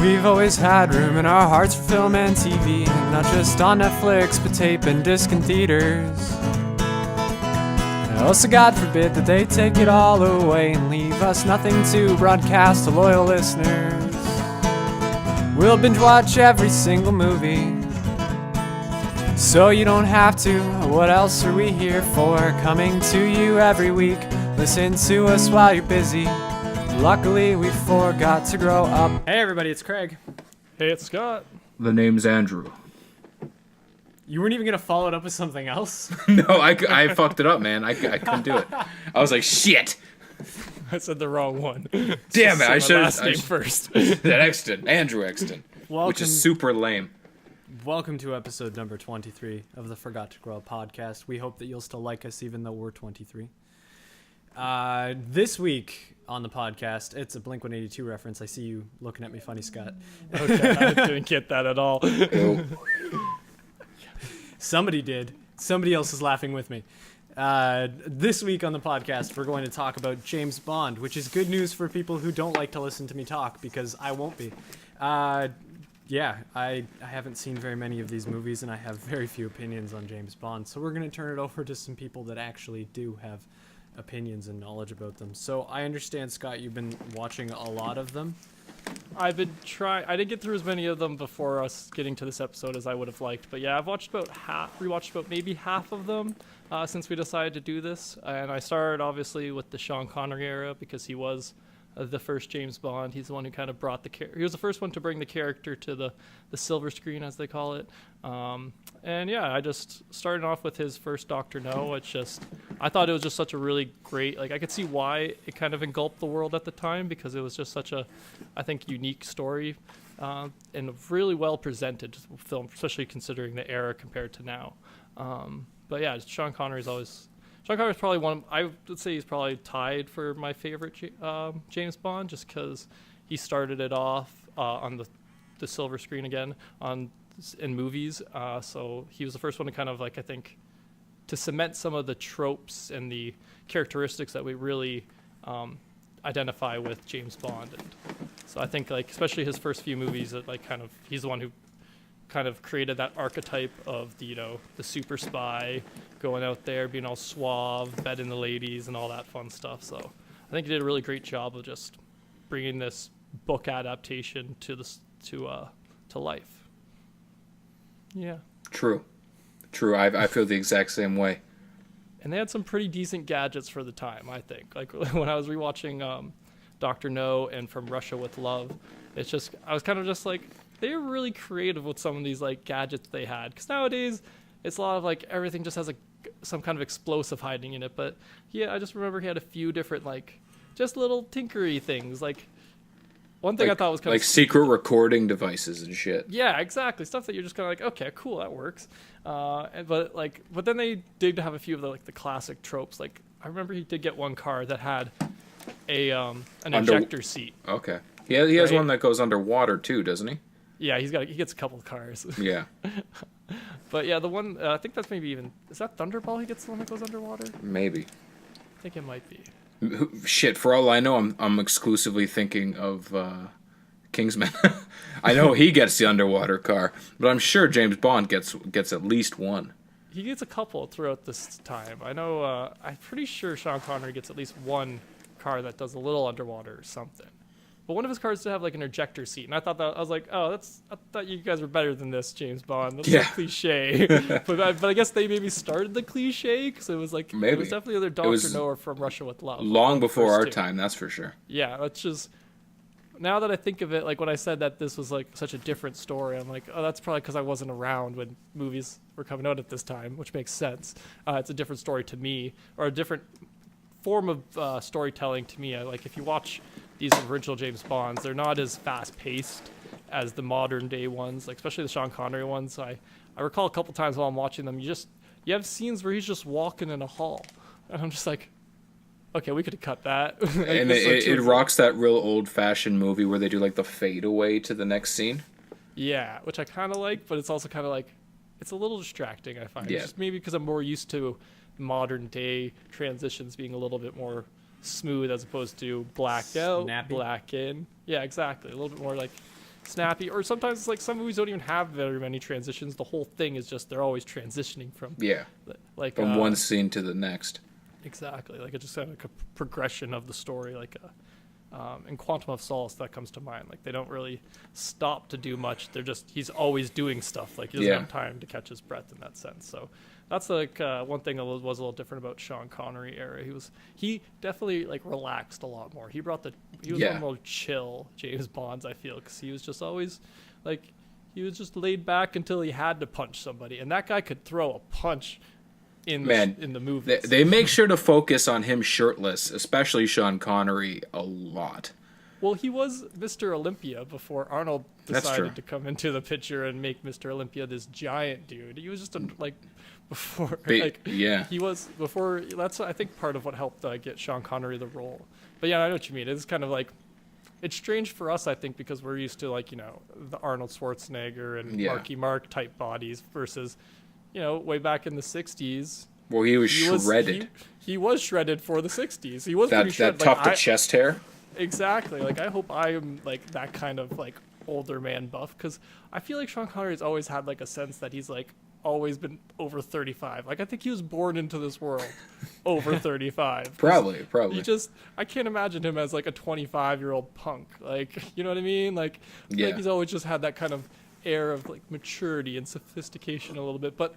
We've always had room in our hearts for film and TV, not just on Netflix, but tape and disc and theaters. Also, God forbid that they take it all away and leave us nothing to broadcast to loyal listeners. We'll binge watch every single movie, so you don't have to. What else are we here for? Coming to you every week. Listen to us while you're busy. Luckily, we forgot to grow up. Hey everybody, it's Craig. Hey, it's Scott. The name's Andrew. You weren't even going to follow it up with something else? No, I fucked it up, man. I couldn't do it. I was like, shit. I said the wrong one. Damn it, I should last name first. That Exton, Andrew Exton, which is super lame. Welcome to episode number 23 of the Forgot to Grow Up podcast. We hope that you'll still like us even though we're 23. This week on the podcast, it's a Blink-182 reference. I see you looking at me funny, Scott. Okay, I didn't get that at all. Somebody did. Somebody else is laughing with me. This week on the podcast, we're going to talk about James Bond, which is good news for people who don't like to listen to me talk, because I won't be. Yeah, I haven't seen very many of these movies, and I have very few opinions on James Bond, so we're going to turn it over to some people that actually do have opinions and knowledge about them. So I understand, Scott, you've been watching a lot of them. I've been trying. I didn't get through as many of them before us getting to this episode as I would have liked. But yeah, I've watched rewatched about maybe half of them since we decided to do this. And I started obviously with the Sean Connery era because he was the first James Bond. He's the one who kind of brought he was the first one to bring the character to the silver screen, as they call it. And yeah, I just started off with his first Dr. No. I thought it was just such a really great, I could see why it kind of engulfed the world at the time, because it was just such a, I think, unique story and really well presented film, especially considering the era compared to now. But yeah, Sean Connery's probably I would say he's probably tied for my favorite James Bond, just because he started it off on the silver screen again in movies. So he was the first one to kind of, I think, to cement some of the tropes and the characteristics that we really identify with James Bond. And so I think, especially his first few movies, that he's the one who kind of created that archetype of the super spy going out there being all suave, bedding the ladies and all that fun stuff. So I think he did a really great job of just bringing this book adaptation to life. Yeah. True. I feel the exact same way. And they had some pretty decent gadgets for the time, I think. Like when I was rewatching Dr. No and From Russia with Love, I was kind of just like, they were really creative with some of these gadgets they had. Because nowadays, it's a lot of everything just has some kind of explosive hiding in it. But yeah, I just remember he had a few different just little tinkery things. One thing I thought was kind of secret recording devices and shit. Yeah, exactly. Stuff that you're just kind of okay, cool, that works. But then they did have a few of the classic tropes. I remember he did get one car that had an ejector seat. Okay. He has one that goes underwater too, doesn't he? Yeah, he gets a couple of cars. Yeah. But yeah, the one I think that's maybe even, is that Thunderball? He gets the one that goes underwater. Maybe. I think it might be. Shit, for all I know, I'm exclusively thinking of Kingsman. I know he gets the underwater car, but I'm sure James Bond gets at least one. He gets a couple throughout this time. I know. I'm pretty sure Sean Connery gets at least one car that does a little underwater or something. But one of his cars did have an ejector seat, and I was like, oh, I thought you guys were better than this, James Bond. That's a cliche. but I guess they maybe started the cliche, because it was maybe. It was definitely either Dr. No or From Russia with Love. Long before our time, that's for sure. Yeah, that's just, now that I think of it, when I said that this was such a different story, I'm like, oh, that's probably because I wasn't around when movies were coming out at this time, which makes sense. It's a different story to me, or a different form of storytelling to me. If you watch these original James Bonds, they're not as fast-paced as the modern day ones, especially the Sean Connery ones. I recall a couple times while I'm watching them, you have scenes where he's just walking in a hall, and I'm just like, okay, we could have cut that. And it rocks that real old-fashioned movie where they do the fade away to the next scene. Yeah, which I kind of like, but it's also kind of it's a little distracting, I find. Yeah. Just maybe because I'm more used to modern day transitions being a little bit more smooth as opposed to blacked out, snappy. black in. Yeah, exactly. A little bit more snappy. Or sometimes it's like some movies don't even have very many transitions. The whole thing is just they're always transitioning from from one scene to the next. Exactly, like it's just kind of like a progression of the story. Like in Quantum of Solace, that comes to mind. Like they don't really stop to do much. He's always doing stuff. Like he doesn't have time to catch his breath in that sense. So that's like one thing that was a little different about Sean Connery era. He definitely like relaxed a lot more. He was one more chill James Bonds, I feel, because he was just always like he was just laid back until he had to punch somebody, and that guy could throw a punch in the movie. They make sure to focus on him shirtless, especially Sean Connery, a lot. Well, he was Mr. Olympia before Arnold decided to come into the picture and make Mr. Olympia this giant dude. He was just before, he was before. That's I think part of what helped get Sean Connery the role. But yeah, I know what you mean. It's kind of like it's strange for us, I think, because we're used to the Arnold Schwarzenegger and Marky Mark type bodies versus way back in the '60s. Well, he was shredded. He was shredded for the '60s. He was pretty shredded. That top to chest hair. Exactly. Like I hope I am like that kind of like older man buff, because I feel like Sean Connery's always had like a sense that he's like always been over 35. Like I think he was born into this world over 35. Probably. I can't imagine him as like a 25-year-old punk. Like, you know what I mean? Like he's always just had that kind of air of like maturity and sophistication a little bit, but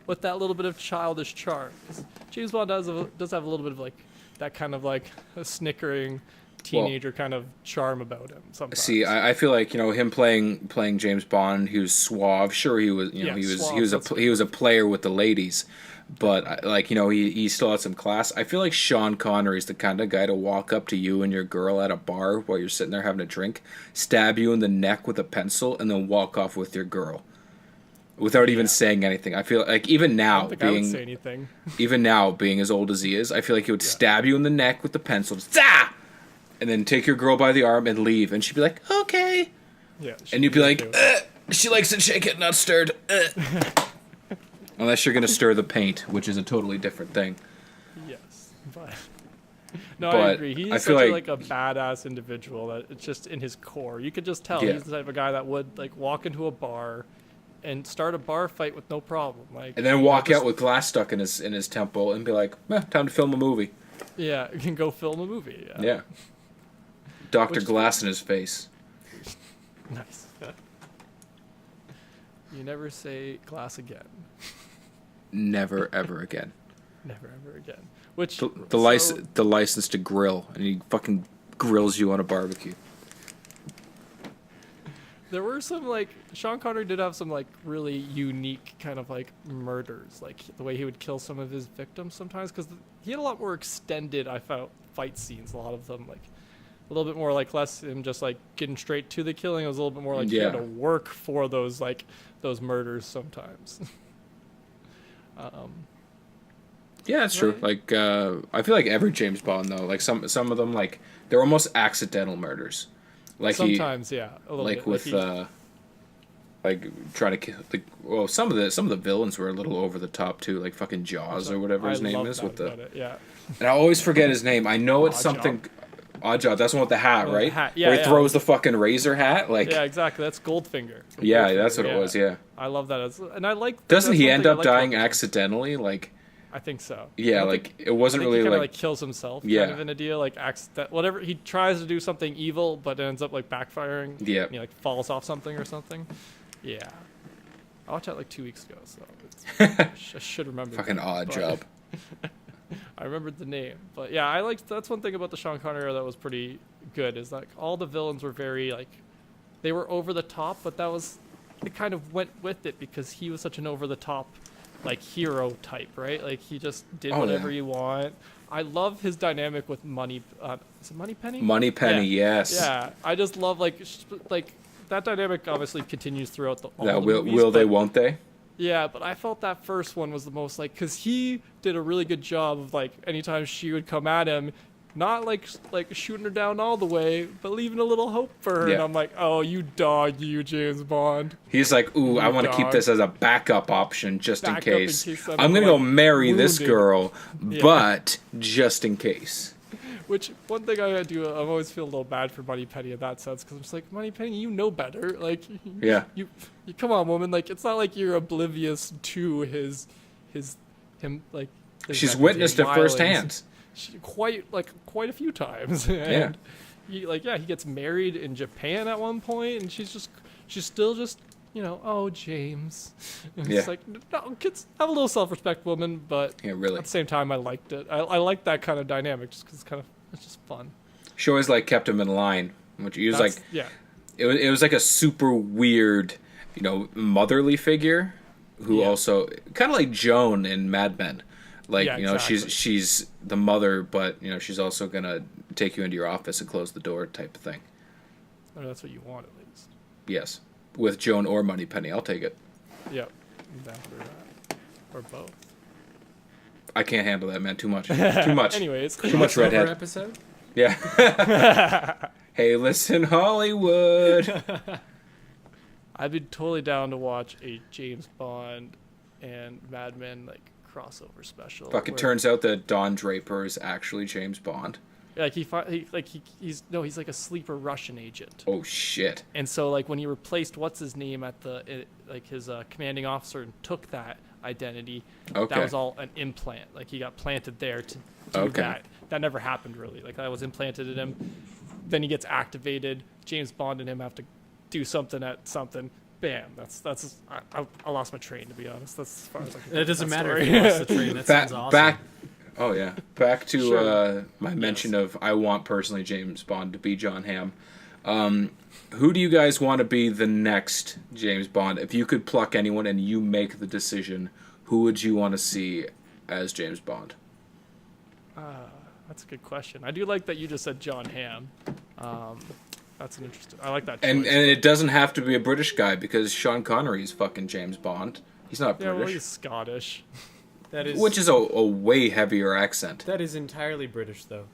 with that little bit of childish charm. James Bond does have a little bit of like that kind of like a snickering teenager kind of charm about him sometimes. See, I feel like him playing James Bond, he was suave. Sure, he was he was a player with the ladies, but he still had some class. I feel like Sean Connery is the kind of guy to walk up to you and your girl at a bar while you're sitting there having a drink, stab you in the neck with a pencil, and then walk off with your girl without even saying anything. I feel like even now, I would say anything. Even now, being as old as he is, I feel like he would stab you in the neck with the pencil, just, and then take your girl by the arm and leave, and she'd be like, okay. Yeah. And you'd be like, she likes it shaken, not stirred. Unless you're going to stir the paint, which is a totally different thing. Yes, but I agree. He's such a badass individual that it's just in his core. You could just tell he's the type of guy that would like walk into a bar and start a bar fight with no problem. And then walk out with glass stuck in his temple and be like, time to film a movie. Yeah, you can go film a movie. Yeah. Dr. Glass in his face. Nice. You never say glass again. Never, ever again. Never, ever again. Which the license to grill, and he fucking grills you on a barbecue. There were some Sean Connery did have some really unique kind of murders, like the way he would kill some of his victims sometimes, because he had a lot more extended, I felt, fight scenes. A lot of them a little bit more less him just getting straight to the killing. It was a little bit more he had to work for those those murders sometimes. Yeah, that's true. I feel like every James Bond though, some of them they're almost accidental murders. Sometimes, a little bit. With trying to kill. Some of the villains were a little over the top too, like fucking Jaws or whatever his name is with it, yeah. And I always forget his name. I know it's something. Oddjob. That's the one with the hat, right? Yeah, where he throws the fucking razor hat, Yeah, exactly. That's Goldfinger. Yeah, that's what it was. Yeah. I love that. And I like. Doesn't he end up dying accidentally? I think so. Yeah, it wasn't really he kind of kills himself. Yeah. Kind of in a deal, whatever. He tries to do something evil, but it ends up backfiring. Yeah. And he falls off something or something. Yeah. I watched that 2 weeks ago, so I should remember. Fucking Oddjob. I remembered the name, but yeah, that's one thing about the Sean Connery era that was pretty good, is all the villains were very they were over the top, but it kind of went with it because he was such an over the top hero type, right? He just did whatever you want. I love his dynamic with Money. Is it Moneypenny? Moneypenny, yes. Yeah, I just love that dynamic. Obviously, continues throughout all the movies, will they, won't they? Yeah, but I felt that first one was the most because he did a really good job of anytime she would come at him, not shooting her down all the way, but leaving a little hope for her. Yeah. And I'm oh, you dog, you James Bond. He's ooh, I want to keep this as a backup option just in case. I'm gonna go marry this girl, but just in case. Which one thing I do, I always feel a little bad for Moneypenny in that sense, because I'm just like, Moneypenny, you know better. Like, Yeah. you come on, woman. Like, it's not like you're oblivious to him. Like, She's witnessed it firsthand. Quite a few times. And he gets married in Japan at one point, and she's still just, oh, James. And it's like, no, kids, have a little self-respect, woman. But really. At the same time, I liked it. I like that kind of dynamic just because it's just fun. She always kept him in line, which he was it was like a super weird, motherly figure who also kind of like Joan in Mad Men. Exactly. she's the mother, but she's also gonna take you into your office and close the door type of thing. Oh, that's what you want, at least. Yes, with Joan or Moneypenny, I'll take it. Yep, exactly that, or both. I can't handle that, man. Too much. Too much. Anyways, too much redhead. Episode. Yeah. Hey, listen, Hollywood. I'd be totally down to watch a James Bond and Mad Men crossover special. Fuck! It turns out that Don Draper is actually James Bond. He's like a sleeper Russian agent. Oh shit! And so when he replaced what's his name at his commanding officer and took that identity, that was all an implant. He got planted there to do that. That never happened really. That was implanted in him. Then he gets activated. James Bond and him have to do something at something. Bam! I lost my train, to be honest. That's as far as I can. It doesn't matter if you lost the train. That sounds awesome. Back to Sure. my mention of I want personally James Bond to be John Hamm. Who do you guys want to be the next James Bond? If you could pluck anyone and you make the decision, who would you want to see as James Bond? That's a good question. I do like that you just said John Hamm. That's an interesting. I like that choice. And it doesn't have to be a British guy because Sean Connery is fucking James Bond. He's not British. Yeah, well, he's Scottish. Which is a way heavier accent. That is entirely British, though.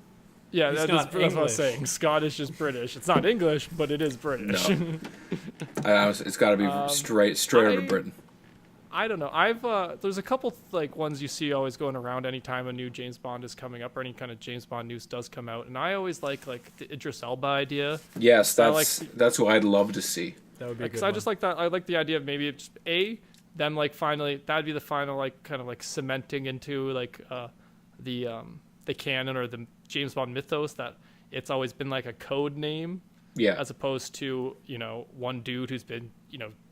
Yeah, that's what I was saying. Scottish is British. It's not English, but it is British. No. It's got to be straight out of Britain. I don't know. There's a couple ones you see always going around anytime a new James Bond is coming up or any kind of James Bond news does come out, and I always like the Idris Elba idea. Yes, that's what I'd love to see. That would be good. I just like that. I like the idea of maybe just them finally that'd be the final kind of cementing into the canon or the James Bond mythos that it's always been a code name. Yeah. As opposed to, one dude who's been,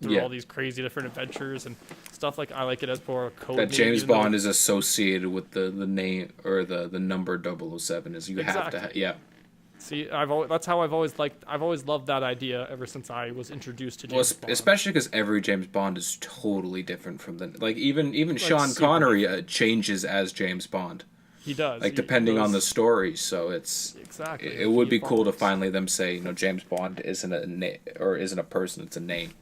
through all these crazy different adventures and stuff. I like it as more a code name. That James Bond is associated with the name or the number 007 is have to yeah. See, that's how I've always loved that idea ever since I was introduced to James Bond. Especially because every James Bond is totally different from even Sean Connery changes as James Bond. He does. Depending on the story, so it's exactly. It would be cool to finally them say, James Bond isn't isn't a person, it's a name.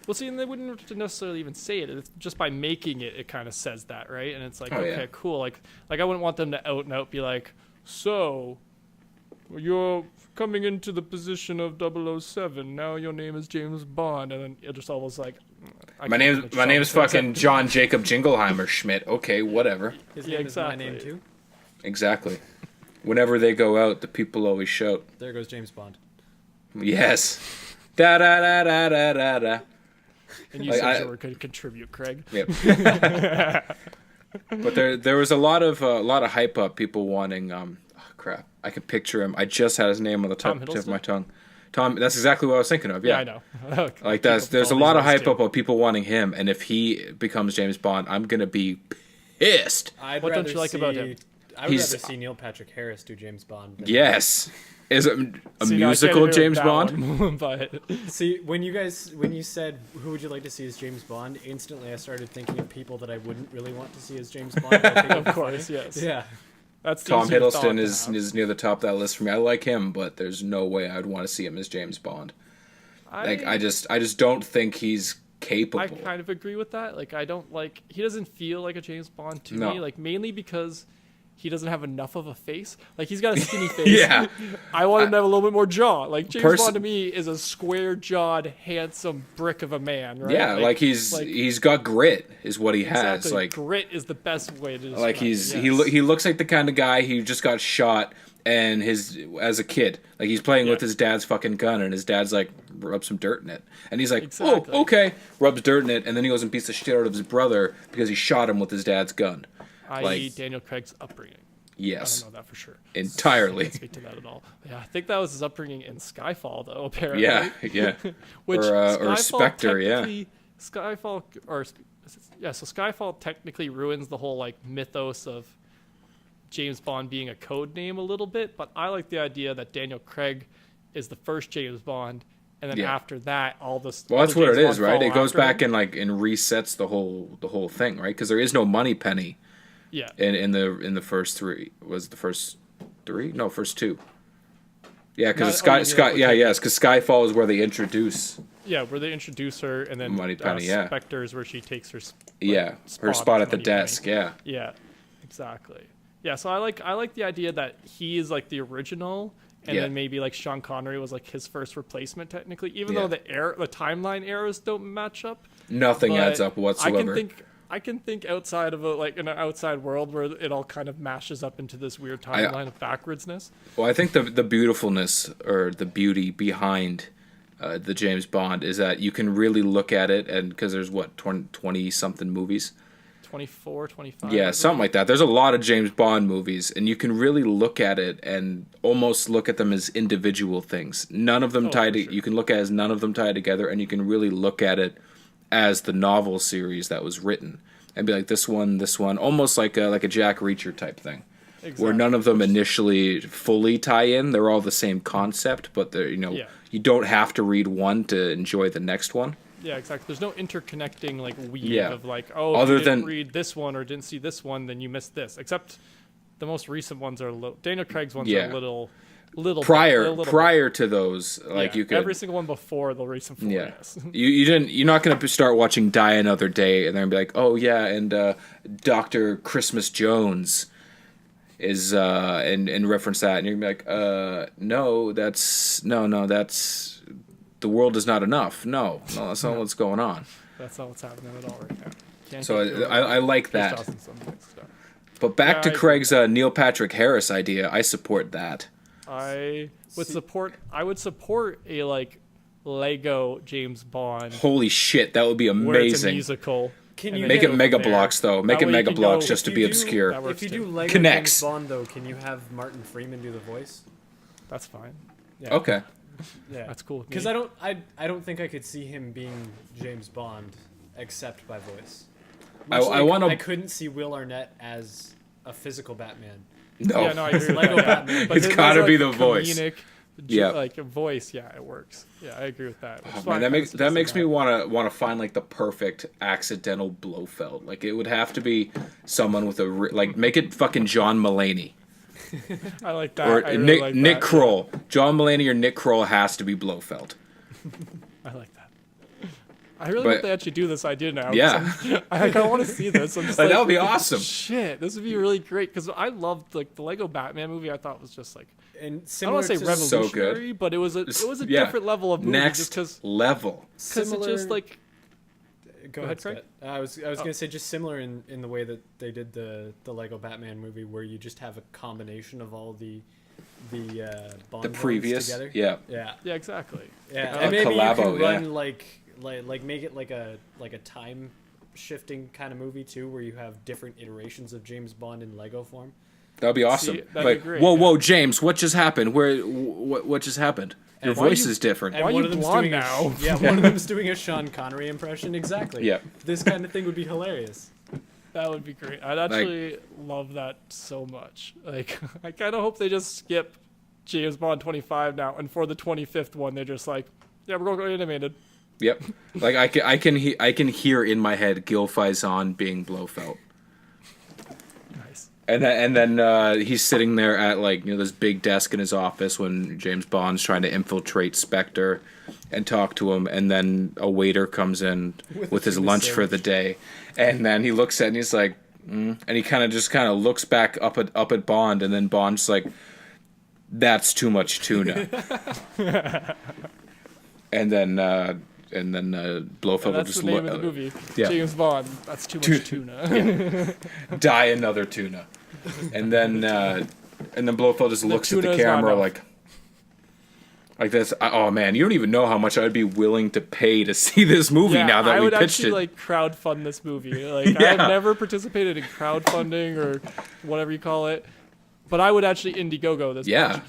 Well, see, and they wouldn't necessarily even say it. It's just by making it, it kind of says that, right? And it's cool. I wouldn't want them to out and out be like, so you're coming into the position of 007. Now your name is James Bond, and then it just almost my name's fucking John Jacob Jingleheimer Schmidt. Okay, whatever. His name is my name too. Exactly. Whenever they go out, the people always shout. There goes James Bond. Yes. Da da da da da da da. And you said you were going to contribute, Craig. Yep. But there was a lot of hype up. People wanting crap. I can picture him. I just had his name on the tip of my tongue. Tom. That's exactly what I was thinking of. Yeah, I know. There's a lot of hype up of people wanting him, and if he becomes James Bond, I'm gonna be pissed. What don't you like about him? I would rather see Neil Patrick Harris do James Bond. Yes. Is it a musical James Bond? But see, when you said who would you like to see as James Bond, instantly I started thinking of people that I wouldn't really want to see as James Bond. Of course, yes. Yeah. That's Tom Hiddleston is near the top of that list for me. I like him, but there's no way I would want to see him as James Bond. I just don't think he's capable. I kind of agree with that. He doesn't feel like a James Bond to me. Mainly because he doesn't have enough of a face. He's got a skinny face. Yeah. I want him to have a little bit more jaw. James Bond to me is a square-jawed, handsome brick of a man, right? Yeah, he's got grit is what he has. Grit is the best way to describe he looks like the kind of guy who just got shot and as a kid, like he's playing with his dad's fucking gun, and his dad's like, rub some dirt in it, and he's like, oh, okay, rubs dirt in it, and then he goes and beats the shit out of his brother because he shot him with his dad's gun. I.e. Daniel Craig's upbringing. Yes, I don't know that for sure. Entirely. I can't speak to that at all. Yeah, I think that was his upbringing in Skyfall, though. Apparently. Yeah. Which or Spectre, yeah. Skyfall, so Skyfall technically ruins the whole like mythos of James Bond being a code name a little bit, but I like the idea that Daniel Craig is the first James Bond, and then after that, all this. Well, that's what it is, right? It goes back and resets the whole thing, right? Because there is no Moneypenny. Yeah. In the first three, was the first three? No, first two. Yeah, because because Skyfall is where they introduce. Yeah, where they introduce her, and then Moneypenny, Spectre's where she takes her. Her spot at the desk. Yeah. Yeah, exactly. Yeah, so I like the idea that he is like the original, and then maybe like Sean Connery was like his first replacement technically, even though the timeline errors don't match up. Nothing adds up whatsoever. I can think outside of in an outside world where it all kind of mashes up into this weird timeline of backwardsness. Well, I think the beautifulness or the beauty behind the James Bond is that you can really look at it, and because there's 20 something movies. 24, 25. Yeah, something like that. There's a lot of James Bond movies, and you can really look at it and almost look at them as individual things. None of them you can look at as none of them tied together, and you can really look at it as the novel series that was written, and be like this one, almost like a Jack Reacher type thing, where none of them initially fully tie in. They're all the same concept, but they're you don't have to read one to enjoy the next one. Yeah, exactly. There's no interconnecting weave of if you didn't read this one or didn't see this one, then you missed this. Except the most recent ones are Daniel Craig's ones are a little prior to those, you could every single one before the recent four. Yeah, you're not gonna start watching Die Another Day and then be like, oh yeah, and Dr. Christmas Jones is and reference that, and you're gonna be like, no, that's the world is not enough. No, that's not what's going on. That's not what's happening at all right now. So I like that. But back to Craig's Neil Patrick Harris idea, I support that. I would support a Lego James Bond. Holy shit, that would be amazing. Where it's a musical. Can you make it Mega Blocks though? Make it Mega Blocks just to be obscure. If you do Lego James Bond though, can you have Martin Freeman do the voice? That's fine. Yeah. Okay. Yeah, that's cool. Because I don't think I could see him being James Bond except by voice. I couldn't see Will Arnett as a physical Batman. No, I agree with that. Batman. But it's gotta be the voice. Like a voice, it works. Yeah, I agree with that. Man, that makes me want to find the perfect accidental Blofeld. It would have to be someone with make it fucking John Mulaney. I like that. Or Nick Kroll. John Mulaney or Nick Kroll has to be Blofeld. I like that. I really hope they actually do this idea now. Yeah. I kind of want to see this. I'm just that would be awesome. Shit, this would be really great because I loved the Lego Batman movie. I thought was just and I don't want to say revolutionary, so but it was a different level of movie. Next level. Because it's just Go ahead, Craig. I was gonna say just similar in the way that they did the Lego Batman movie, where you just have a combination of all the Bond previous together. Yeah, exactly. Yeah, and maybe you can run make it like a time shifting kind of movie too, where you have different iterations of James Bond in Lego form. That'd be awesome. That'd be great, whoa, James, what just happened? What just happened? Your voice is different. Why are you blonde now? One of them's doing a Sean Connery impression. Exactly. Yeah. This kind of thing would be hilarious. That would be great. I'd actually love that so much. I kind of hope they just skip James Bond 25 now, and for the 25th one, they're just we're going to go animated. Yep. I can hear in my head Gil Faison being Blofeld. Nice. And then he's sitting there at this big desk in his office when James Bond's trying to infiltrate Spectre and talk to him, and then a waiter comes in with his lunch for the day, and then he looks at it and he's like, and he kind of looks back up at Bond, and then Bond's like, that's too much tuna. and then Blofeld will just look. That's the name of the movie. James Bond. That's too much tuna. Die Another Tuna. And then And then Blofeld just looks at the camera like this. Oh man, you don't even know how much I'd be willing to pay to see this movie now that we pitched it. I would actually like crowdfund this movie. Like I've never participated in crowdfunding or whatever you call it, but I would actually Indiegogo this. Yeah,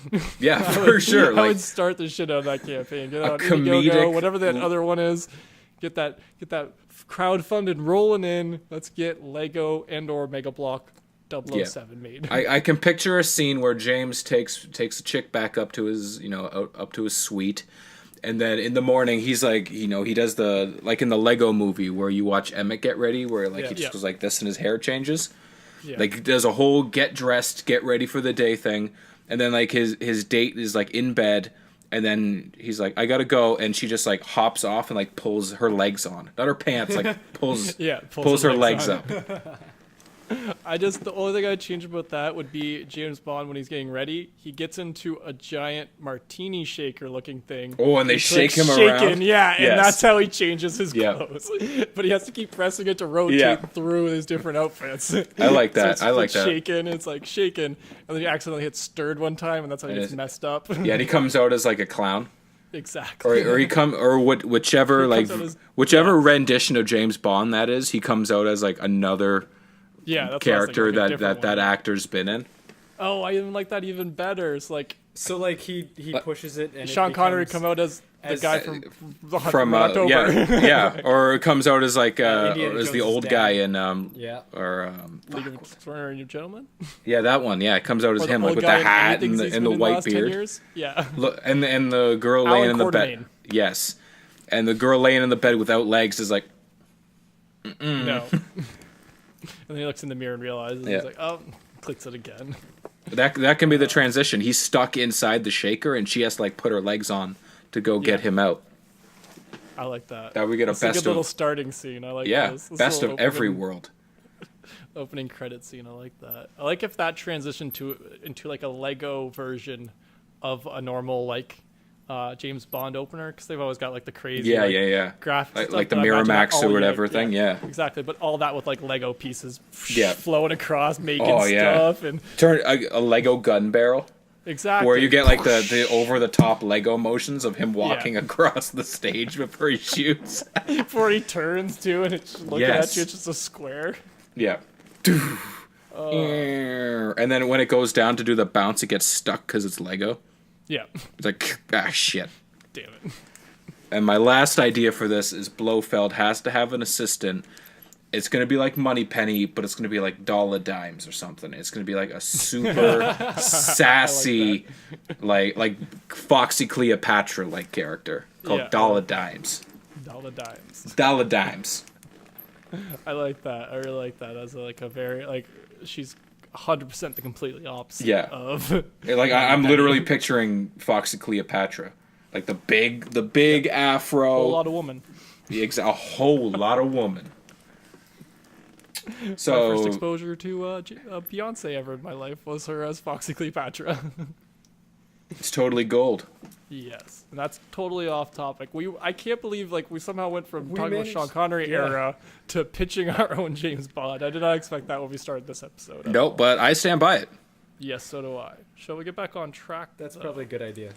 for sure. I would start the shit out of that campaign. Get out comedic, Indiegogo, whatever that other one is. Get that crowdfunded rolling in. Let's get Lego and/or Mega Block 007 made. I can picture a scene where James takes a chick back up to his up to his suite, and then in the morning he's like, he does the like in the Lego movie where you watch Emmett get ready, where like he just goes like this and his hair changes. Yeah. Like he does a whole get dressed, get ready for the day thing, and then like his date is like in bed, and then he's like, I gotta go, and she just like hops off and like pulls her legs on, not her pants, like pulls her legs up. The only thing I'd change about that would be James Bond when he's getting ready. He gets into a giant martini shaker looking thing. Oh, and they shake him around. Yeah, and that's how he changes his clothes. But he has to keep pressing it to rotate through his different outfits. I like that. So it's shaking. It's like shaking, and then he accidentally hits stirred one time, and that's how he gets messed up. Yeah, and he comes out as like a clown. Exactly. Whichever rendition of James Bond that is, he comes out as like another. That's character that actor's been in. Oh, I even like that even better. It's like he pushes it and Sean Connery come out as the guy from October. Or it comes out as like as the old guy in League of Extraordinary Gentlemen. Yeah, that one. Yeah, it comes out as him like with the hat and the white beard. Yeah. Look, and the girl laying in the bed. Yes, and the girl laying in the bed without legs is like. No. And then he looks in the mirror and realizes, he's like, oh, clicks it again. That can be the transition. He's stuck inside the shaker, and she has to like put her legs on to go get him out. I like that. That we get a best good little starting scene. I like this best of every world. Opening credit scene. I like that. I like if that transitioned into like a Lego version of a normal like James Bond opener, because they've always got like the crazy graphics like the Miramax or whatever thing. Exactly, but all that with like Lego pieces flowing across, making stuff and turn a Lego gun barrel. Exactly, where you get like the over the top Lego motions of him walking across the stage before he shoots, before he turns too, and it's looking at you. It's just a square. Yeah. And then when it goes down to do the bounce, it gets stuck because it's Lego. Yeah. It's like, shit. Damn it. And my last idea for this is Blofeld has to have an assistant. It's going to be like Moneypenny, but it's going to be like Dollar Dimes or something. It's going to be like a super sassy, like Foxy Cleopatra like character called Dollar Dimes. Dollar Dimes. Dollar Dimes. I like that. I really like that as like a very like she's 100% the completely opposite of like I'm literally picturing Foxy Cleopatra, like the big afro, a whole lot of woman. A whole lot of woman. So my first exposure to Beyonce ever in my life was her as Foxy Cleopatra. It's totally gold. Yes, and that's totally off topic. I can't believe like we somehow went from talking about Sean Connery era to pitching our own James Bond. I did not expect that when we started this episode. Nope, but I stand by it. Yes, so do I. Shall we get back on track? That's probably a good idea.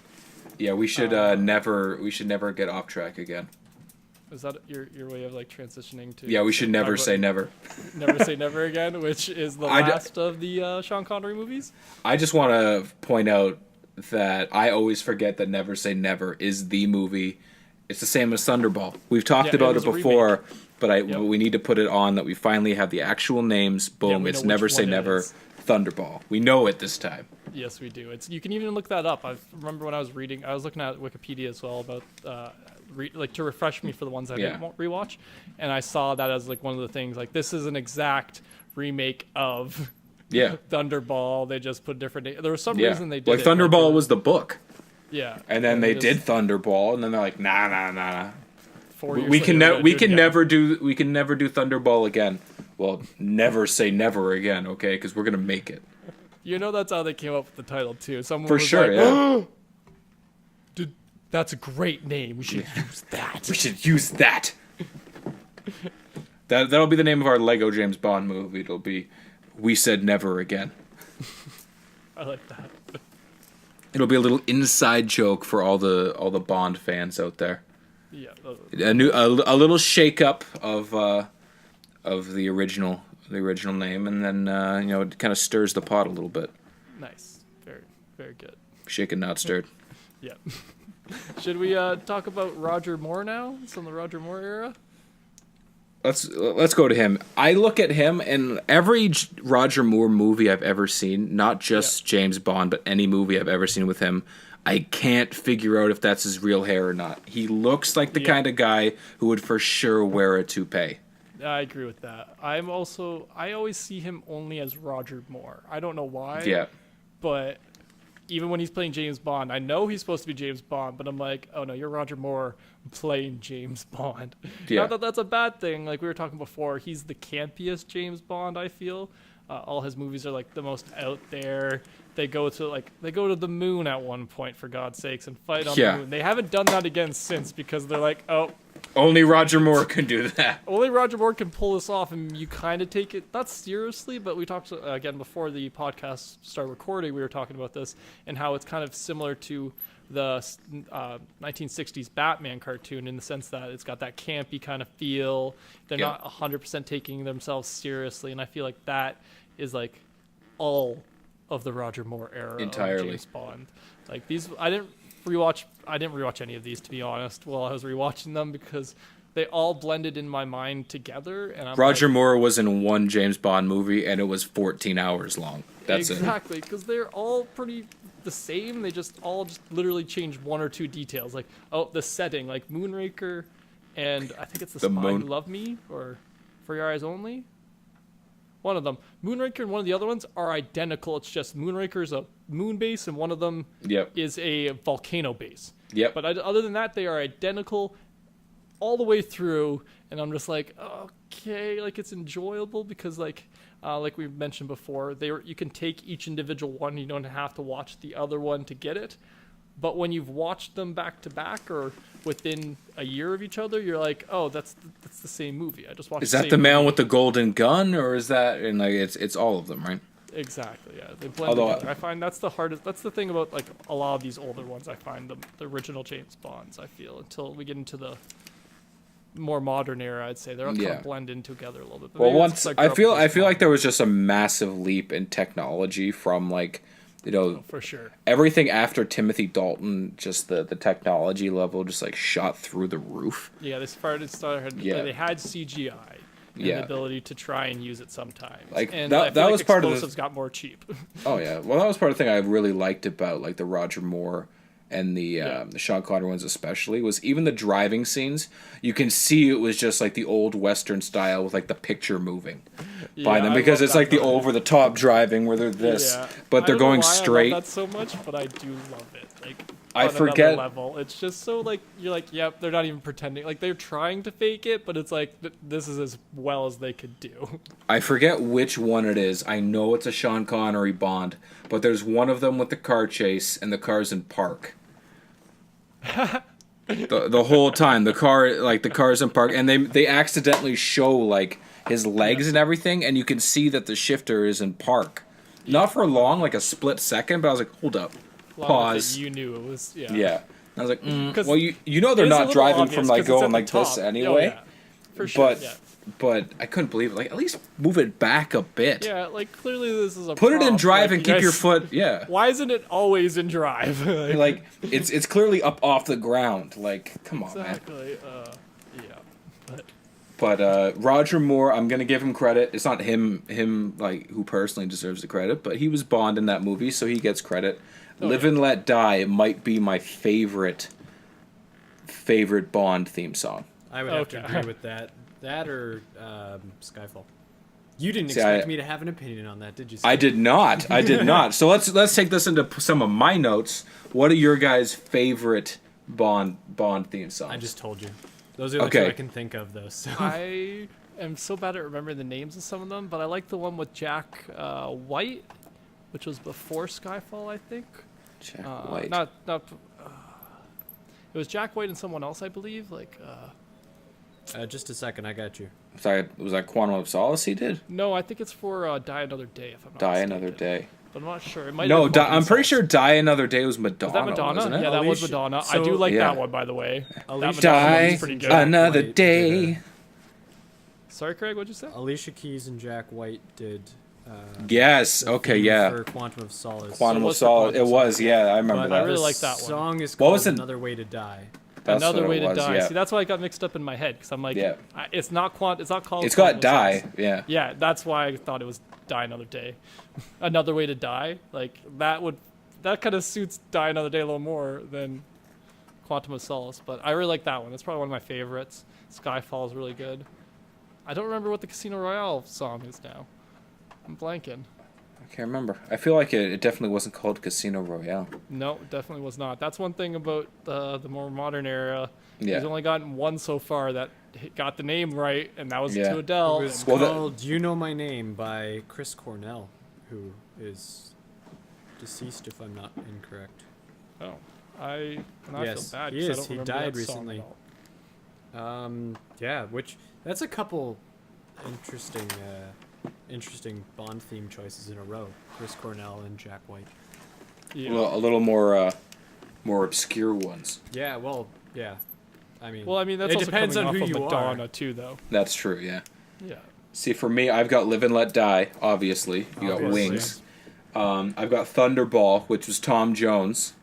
Yeah, we should never get off track again. Is that your way of like transitioning to? Yeah, we should never say never. Never say never again, which is the last of the Sean Connery movies. I just want to point out that I always forget that Never Say Never is the movie. It's the same as Thunderball. We've talked about it before, but we need to put it on that we finally have the actual names. Boom, it's Never Say Never Thunderball. We know it this time. Yes, we do. You can even look that up. I remember when I was looking at Wikipedia as well about to refresh me for the ones I didn't rewatch, and I saw that as like one of the things. Like this is an exact remake of Thunderball. They just put different names. There was some reason they did like Thunderball was the book. Yeah. And then they did Thunderball, and then they're like, nah. We can never do Thunderball again. Well, never say never again, okay? Because we're gonna make it. You know that's how they came up with the title too. Someone for was sure, like, yeah. Dude, that's a great name. We should use that. We should use that. That'll be the name of our Lego James Bond movie. It'll be We Said Never Again. I like that. It'll be a little inside joke for all the Bond fans out there. Yeah. A little shake up of the original name, and then it kind of stirs the pot a little bit. Nice. Very, very good. Shaken, not stirred. Yeah. Should we talk about Roger Moore now? It's from the Roger Moore era. Let's go to him. I look at him, and every Roger Moore movie I've ever seen, not just James Bond, but any movie I've ever seen with him, I can't figure out if that's his real hair or not. He looks like the kind of guy who would for sure wear a toupee. I agree with that. I always see him only as Roger Moore. I don't know why. Yeah. But even when he's playing James Bond, I know he's supposed to be James Bond, but I'm like, oh no, you're Roger Moore playing James Bond. Yeah. Not that that's a bad thing. Like we were talking before, he's the campiest James Bond, I feel. All his movies are like the most out there. They go to the moon at one point, for God's sakes, and fight on the moon. They haven't done that again since, because they're like, oh, only Roger Moore can do that. Only Roger Moore can pull this off, and you kind of take it not seriously, but we talked again before the podcast started recording. We were talking about this and how it's kind of similar to the 1960s Batman cartoon in the sense that it's got that campy kind of feel. They're not 100% taking themselves seriously, and I feel like that is like all of the Roger Moore era entirely. Of James Bond. Like these, I didn't rewatch any of these, to be honest, while I was rewatching them, because they all blended in my mind together. And Roger Moore was in one James Bond movie, and it was 14 hours long. That's exactly, because they're all pretty the same. They just literally changed one or two details, like the setting, like Moonraker, and I think it's the Spy Who Loved Me, or For Your Eyes Only. One of them, Moonraker, and one of the other ones are identical. It's just Moonraker is a moon base, and one of them is a volcano base. Yep. But other than that, they are identical all the way through. And I'm just like, okay, like it's enjoyable because like we mentioned before, you can take each individual one. You don't have to watch the other one to get it. But when you've watched them back to back or within a year of each other, you're like, oh, that's the same movie. I just watched. Is that the man with the golden gun, or is that? And like, it's all of them, right? Exactly. Yeah, they blend together. I find that's the hardest. That's the thing about like a lot of these older ones. I find the original James Bonds. I feel until we get into the more modern era, I'd say they're all kind of blend in together a little bit. But well, once I feel like there was just a massive leap in technology from like. For sure. Everything after Timothy Dalton, just the technology level just like shot through the roof. Yeah, they had CGI and the ability to try and use it sometimes. Like and that was part of explosives got more cheap. Oh yeah, well that was part of the thing I really liked about like the Roger Moore and the Sean Connery ones especially was even the driving scenes. You can see it was just like the old Western style with like the picture moving by them because it's like the over the top driving where they're but they're going straight. I love that so much, but I do love it. Like I forget level. It's just so like you're like, yep, they're not even pretending. Like they're trying to fake it, but it's like this is as well as they could do. I forget which one it is. I know it's a Sean Connery Bond, but there's one of them with the car chase and the car's in park. the whole time the car's in park, and they accidentally show like his legs and everything, and you can see that the shifter is in park. Not for long, like a split second, but I was like, hold up, pause. You knew it was yeah. And I was like, well, you know they're not driving from like going like this anyway. Oh, yeah. For sure. But I couldn't believe it. Like, at least move it back a bit. Yeah, like, clearly this is a Put it in drive and keep your foot, Why isn't it always in drive? like, it's clearly up off the ground. Like, come on, man. Exactly, But Roger Moore, I'm going to give him credit. It's not him, like, who personally deserves the credit, but he was Bond in that movie, so he gets credit. Live and Let Die might be my favorite Bond theme song. I would have to agree with that. That or Skyfall. You didn't expect me to have an opinion on that, did you? I did not. So let's take this into some of my notes. What are your guys' favorite Bond theme songs? I just told you. Those are the two I can think of, though. So. I am so bad at remembering the names of some of them, but I like the one with Jack White, which was before Skyfall, I think. Jack White. Not. It was Jack White and someone else, I believe. Like. Just a second, I got you. Was that Quantum of Solace he did? No, I think it's for Die Another Day, if I'm not Die mistaken. Another Day. but I'm not sure. It might No, have been I'm pretty sure Die Another Day was Was Madonna. that Madonna? Wasn't it? Yeah, that was Alicia- Madonna. so- I do like Yeah. that one, by the way. Alicia That Madonna Die one's pretty good. Another White Day. did Sorry, Craig, what'd you say? Alicia Keys and Jack White did. Yes. the Okay. theme Yeah. For Quantum of Solace. Quantum So of what's the Solace. It Quantum was. Yeah, I remember But that. I really the like that one. song is What called was it? Another Way to Die. That's Another what Way it to was, Die. yeah. See, that's why I got mixed up in my head because I'm like, Yeah. it's not It's not called. It's got Quantum of Die. Solace. Yeah. Yeah, that's why I thought it was Die Another Day. Another Way to Die. Like that kind of suits Die Another Day a little more than Quantum of Solace. But I really like that one. That's probably one of my favorites. Skyfall is really good. I don't remember what the Casino Royale song is now. I'm blanking. I can't remember. I feel like it definitely wasn't called Casino Royale. No, it definitely was not. That's one thing about the more modern era. Yeah. He's only gotten one so far that got the name right, and that was Yeah. to Adele. It was Well, called You Know My Name by Chris Cornell, who is deceased, if I'm not incorrect. Oh, I feel Yes, bad. he 'cause I is. don't He remember died that song recently. at all. Yeah, which that's a couple interesting Bond theme choices in a row. Chris Cornell and Jack White. Yeah. Well, a little more obscure ones. Yeah, well, yeah. I mean, That's it also depends coming on off who of you Madonna are. too, though. That's true. Yeah. Yeah. See, for me, I've got Live and Let Die. Obviously, you got Obviously. Wings. I've got Thunderball, which was Tom Jones.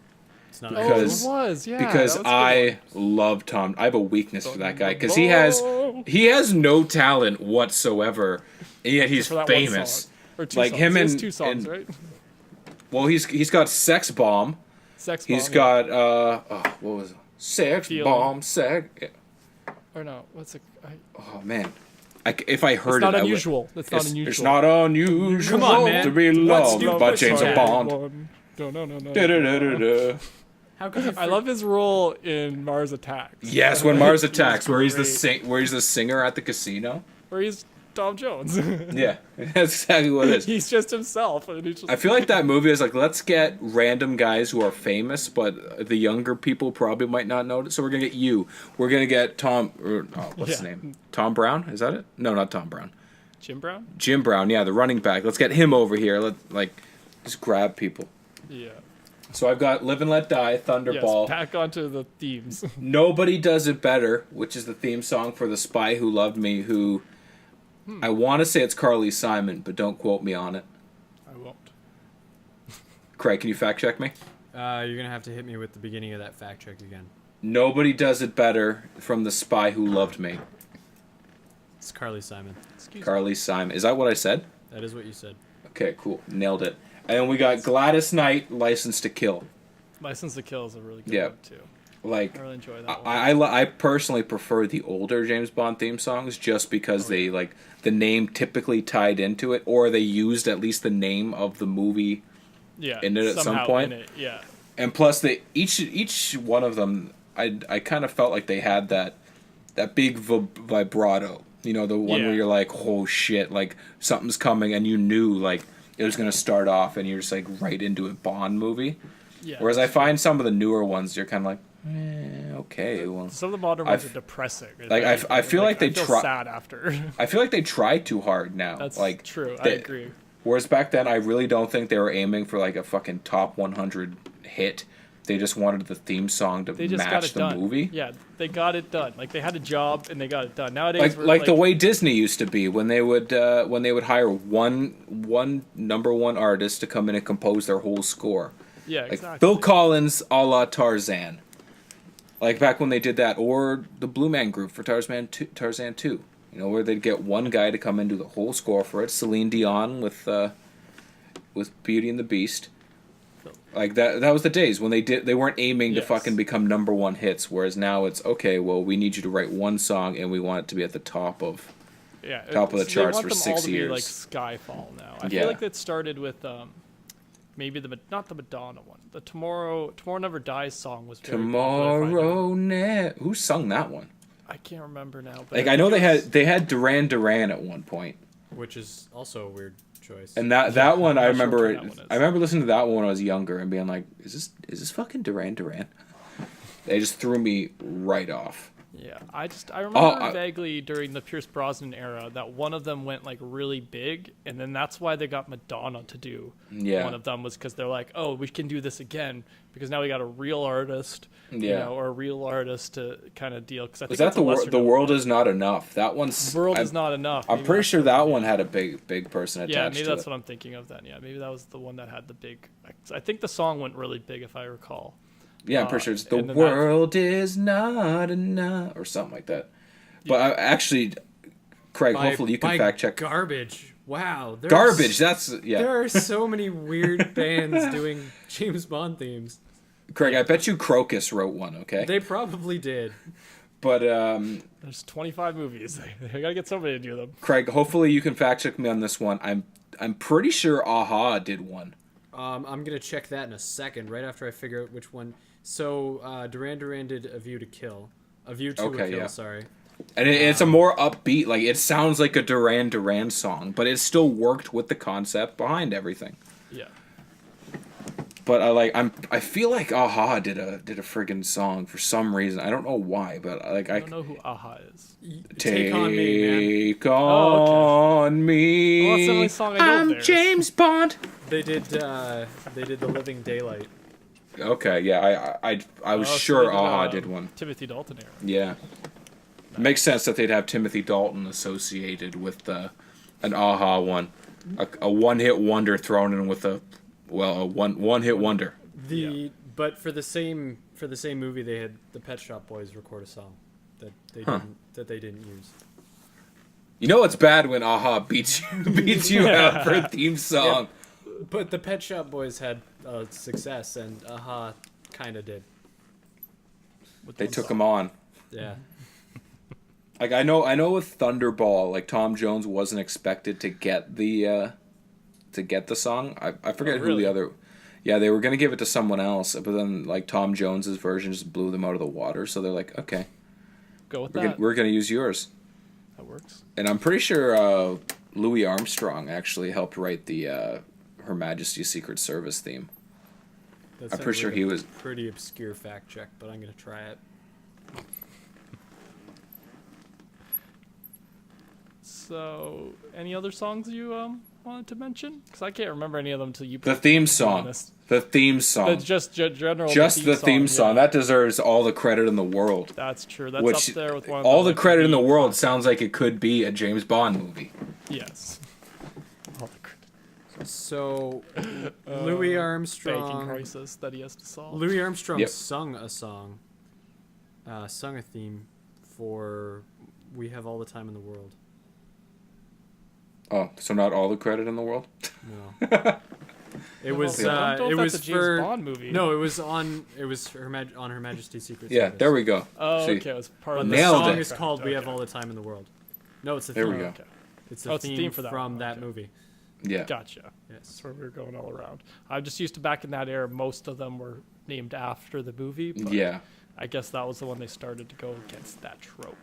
It's not Because- it was. Yeah. Because that was a good I love Tom. I have a weakness for that guy because Thunderball. he has no talent whatsoever, and yet he's For that one famous. song. Or two Like songs. him He has and- two songs, and- right? Well, he's got Sex Bomb. Sex He's Bomb, got what was it? Sex Feeling. Bomb. Sex. or no? What's it? Oh man, if I heard It's not it, unusual. That's not It's unusual. not unusual Come on, man. to be What's loved new by with James Jack? Bond. No. Da-da-da-da-da. How could you I love his role in Mars Attacks. Yes, when Mars Attacks, where he's great. where he's the singer at the casino. Where he's Tom Jones. Yeah, that's exactly what it is. He's just himself. And he's just, I feel like that movie is like, let's get random guys who are famous, but the younger people probably might not know it. So we're gonna get you. We're gonna get Tom. What's his Yeah. name? Tom Brown? Is that it? No, not Tom Brown. Jim Brown? Jim Brown. Yeah, the running back. Let's get him over here. Just grab people. Yeah. So I've got Live and Let Die, Thunderball. Yes, back onto the themes. Nobody Does It Better, which is the theme song for The Spy Who Loved Me, who I want to say it's Carly Simon, but don't quote me on it. I won't. Craig, can you fact check me? You're gonna have to hit me with the beginning of that fact check again. Nobody Does It Better from The Spy Who Loved Me. It's Carly Simon. Excuse me. Carly Simon. Is that what I said? That is what you said. Okay, cool. Nailed it. And then we got Gladys Knight, License to Kill. License to Kill is a really good Yeah. one, too. Like, I really enjoy that one. I personally prefer the older James Bond theme songs just because they, like, the name typically tied into it, or they used at least the name of the movie. Yeah, in it at some somehow point. in it, yeah. And plus, each one of them, I kind of felt like they had that big vibrato. You know, the one Yeah. where you're like, oh shit, like something's coming, and you knew like it was gonna start off, and you're just like right into a Bond movie. Yeah. Whereas I find some of the newer ones, you're kind of like, okay, well. Some of the modern ones I've- are depressing. like, I feel like they I feel try- sad after. I feel like they try too hard now. That's like true. I they- agree. Whereas back then, I really don't think they were aiming for like a fucking top 100 hit. They just wanted the theme song to They just got match it the done. movie. Yeah, they got it done. Like they had a job and they got it done. Nowadays, Like the way Disney used to be when they would hire one number one artist to come in and compose their whole score. yeah, Like exactly. Phil Collins a la Tarzan. Like back when they did that, or the Blue Man Group for Tarzan 2. You know, where they'd get one guy to come and do the whole score for it. Celine Dion with Beauty and the Beast. Like that was the days when they weren't aiming to Yes. fucking become number one hits, whereas now it's okay, well, we need you to write one song and we want it to be at the top of yeah, top of the they charts want for them 6 all to years. Be like Skyfall now. I Yeah. feel like that started with maybe not the Madonna one. The Tomorrow Never Dies song was very popular, if I know. Who sung that one? I can't remember now. But Like I know think it was- they had Duran Duran at one point. Which is also a weird choice. And that one I I'm not sure remember which one that one is. I remember listening to that one when I was younger and being like, is this fucking Duran Duran? They just threw me right off. Yeah, I remember Oh, vaguely during the Pierce Brosnan era that one of them went like really big, and then that's why they got Madonna to do one of them, was because they're like, oh, we can do this again because now we got a real artist, or a real artist to kind of deal. Because I think that the world is not enough. That one's world is not enough. I'm pretty sure that one had a big person attached. Yeah, maybe to that's it. what I'm thinking of then. Yeah, maybe that was the one that had the big. I think the song went really big, if I recall. Yeah, I'm pretty sure it's "The World Is Not Enough" or something like that. But actually, Craig, hopefully you can fact check. Garbage. Wow. Garbage. There are so many weird bands doing James Bond themes. Craig, I bet you Crocus wrote one. Okay. They probably did. But there's 25 movies. They gotta get somebody to do them. Craig, hopefully you can fact check me on this one. I'm pretty sure Aha did one. I'm gonna check that in a second, right after I figure out which one. So Duran Duran did "A View to a Kill," sorry. And it's a more upbeat, like it sounds like a Duran Duran song, but it still worked with the concept behind everything. Yeah. But I feel like Aha did a friggin' song for some reason. I don't know why, but I don't know who Aha is. Take on me, man. Me. Well, that's the only song I know. I'm James Bond. They did The Living Daylight. Okay, yeah, I was sure Aha did one. Timothy Dalton era. Yeah. It makes sense that they'd have Timothy Dalton associated with an Aha one. A one-hit wonder thrown in with a one-hit wonder. But for the same movie, they had the Pet Shop Boys record a song that they didn't use. You know it's bad when Aha beats you out for a theme song. Yeah, but the Pet Shop Boys had success, and Aha kind of did. They took them on. Yeah. Like I know with Thunderball, like Tom Jones wasn't expected to get the song. I forget who the other. Yeah, they were gonna give it to someone else, but then like Tom Jones's version just blew them out of the water. So they're like, okay, go with that. We're gonna use yours. That works. And I'm pretty sure Louis Armstrong actually helped write the Her Majesty's Secret Service theme. I'm pretty sure he was. Pretty obscure fact check, but I'm gonna try it. So, any other songs you wanted to mention? Because I can't remember any of them until you. The theme song. The theme song. Just general. Just the theme song. That deserves all the credit in the world. That's true. That's up there with one. All the credit in the world sounds like it could be a James Bond movie. Yes. All the credit. So, Louis Armstrong. Banking crisis that he has to solve. Louis Armstrong sung a theme for "We Have All the Time in the World." Oh, so not all the credit in the world? No. It was a James Bond movie. No, it was on Her Majesty's Secret Service. Yeah, there we go. Oh, See. okay, it was part of the Nailed song it. is called "We Have All the Time in the World." No, it's the there theme. we go. Okay. It's the theme for that from one. that movie. Yeah. Gotcha. Yes. That's where we were going all around. I'm just used to back in that era, most of them were named after the movie. But Yeah. I guess that was the one they started to go against that trope.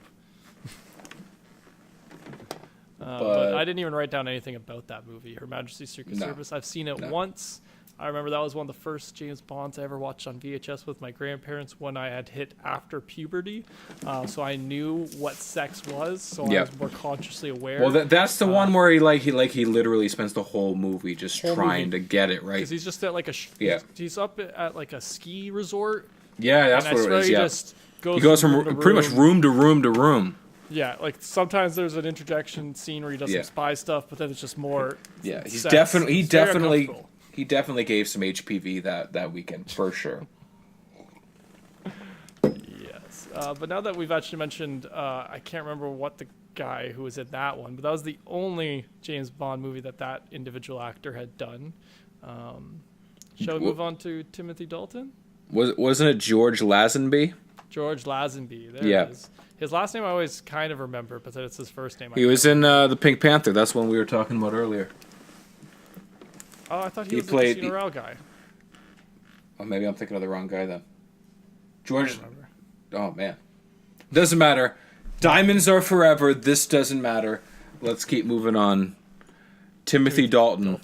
But I didn't even write down anything about that movie, Her Majesty's Secret Service. I've seen it once. I remember that was one of the first James Bonds I ever watched on VHS with my grandparents when I had hit after puberty. So I knew what sex was, so I was more consciously aware. Well, that's the one where he literally spends the whole movie just trying to get it right. Because he's just at like he's up at like a ski resort. Yeah, that's and what it is. He Yeah. just He goes from pretty much room to room to room. Yeah, like sometimes there's an interjection scene where he does some spy stuff, but then it's just more. Yeah, he sex. definitely gave some HPV that weekend for sure. Yes, but now that we've actually mentioned, I can't remember what the guy who was in that one, but that was the only James Bond movie that individual actor had done. Shall we move on to Timothy Dalton? Wasn't it George Lazenby? George Lazenby. There it is. His last name I always kind of remember, but then it's his first name. He was in the Pink Panther. That's one we were talking about earlier. Oh, I thought he was the Casino Royale guy. Oh, maybe I'm thinking of the wrong guy then. George. Oh man, doesn't matter. Diamonds are forever. This doesn't matter. Let's keep moving on. Timothy Dalton,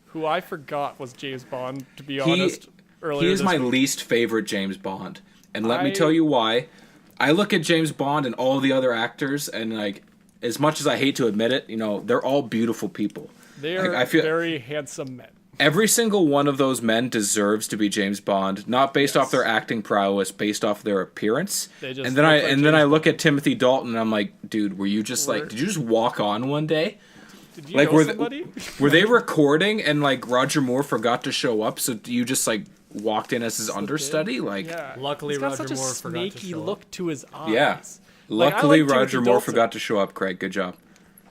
who I forgot was James Bond. To be honest, earlier he is my least favorite James Bond, and let me tell you why. I look at James Bond and all the other actors, and like, as much as I hate to admit it, they're all beautiful people. They are I feel very handsome men. every single one of those men deserves to be James Bond, not based off their acting prowess, based off their appearance. And then I look at Timothy Dalton and I'm like, dude, were you just did you just walk on one day? Did you know somebody? Were they recording and like Roger Moore forgot to show up, so you just like walked in as his understudy? Like, Yeah. Luckily, He's got Roger such a Moore forgot to snaky show look up. to his eyes. yeah. Like, Luckily, I like Roger Timothy Moore Dalton. forgot to show up. Craig, good job.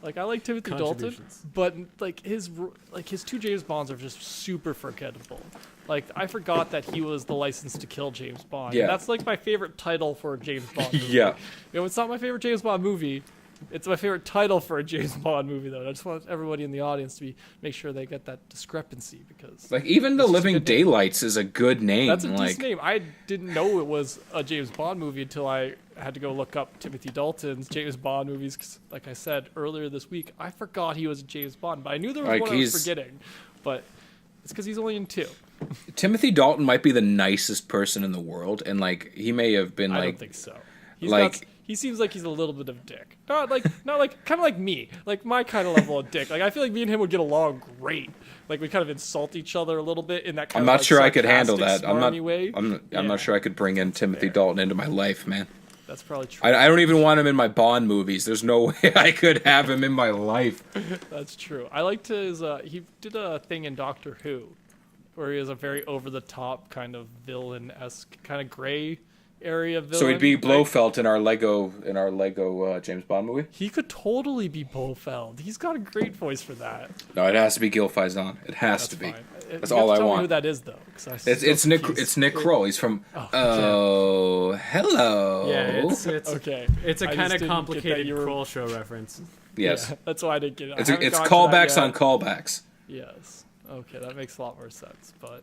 Like I like Timothy Dalton, but like his two James Bonds are just super forgettable. Like I forgot that he was the License to Kill James Bond. Yeah. And that's like my favorite title for a James Bond movie. Yeah. It's not my favorite James Bond movie. It's my favorite title for a James Bond movie, though. And I just want everybody in the audience to make sure they get that discrepancy because Like even The Living Daylights is a good name. that's a like, decent name. I didn't know it was a James Bond movie until I had to go look up Timothy Dalton's James Bond movies. 'Cause, like I said earlier this week, I forgot he was a James Bond, but I knew there was Like, one I was forgetting. But it's because he's only in 2. Timothy Dalton might be the nicest person in the world, and like he may have been I like don't think so. He seems like he's a little bit of a dick. Not like kind of like me. Like my kind of level of dick. Like I feel like me and him would get along great. Like we kind of insult each other a little bit in that kind I'm of not sure I could handle sarcastic, that. smarmy way. I'm not sure I could bring in Timothy Dalton into my life, man. That's probably true. I don't even want him in my Bond movies. There's no way I could have him in my life. That's true. I liked his. He did a thing in Doctor Who, where he was a very over the top kind of villain-esque, kind of gray area villain. So he'd be Blofeld in our Lego James Bond movie. He could totally be Blofeld. He's got a great voice for that. No, it has to be Gil Faizon. It has to be. Fine. That's You all have to I tell me want. who that is, though? It's Nick Kroll. He's from. Hello. Yeah, Okay. it's a I kind just of didn't get that complicated you were- Kroll show reference. Yes. Yeah, that's why I didn't get it. It's I haven't it's gotten to that callbacks yet. on callbacks. Yes. Okay, that makes a lot more sense. But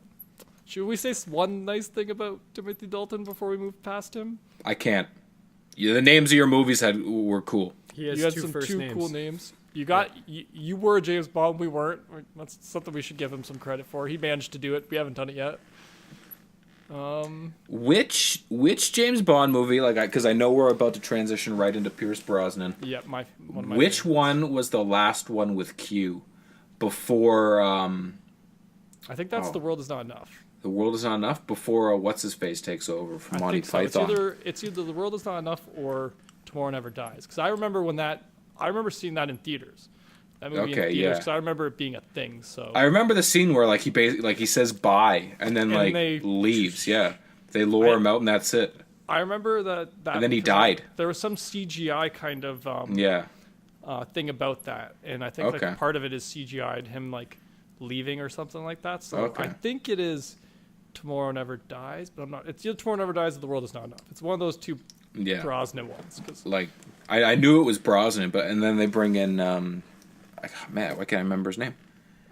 should we say one nice thing about Timothy Dalton before we move past him? I can't. The names of your movies were cool. He has You had two some first names. cool names. You were a James Bond. We weren't. That's something we should give him some credit for. He managed to do it. We haven't done it yet. Which James Bond movie? Like, because I know we're about to transition right into Pierce Brosnan. Yeah, one of my Which favorites. one was the last one with Q before I think that's The World Is Not Enough. The World Is Not Enough? Before what's his face takes over from I Monty think so. Python. It's either The World Is Not Enough or Tomorrow Never Dies. Because I remember seeing that in theaters. That movie in Okay, theaters. yeah. Because I remember it being a thing. So I remember the scene where like he says bye and then they- leaves. Yeah, they lure him out and that's it. I remember that And then he because died. There was some CGI kind of Yeah. thing about that, and I think Okay. like part of it is CGI and him like leaving or something like that. So Okay. I think it is Tomorrow Never Dies, but I'm not. It's either Tomorrow Never Dies or The World Is Not Enough. It's one of those two Yeah. Brosnan ones. 'Cause- Like I knew it was Brosnan, and then they bring in man, why can't I remember his name?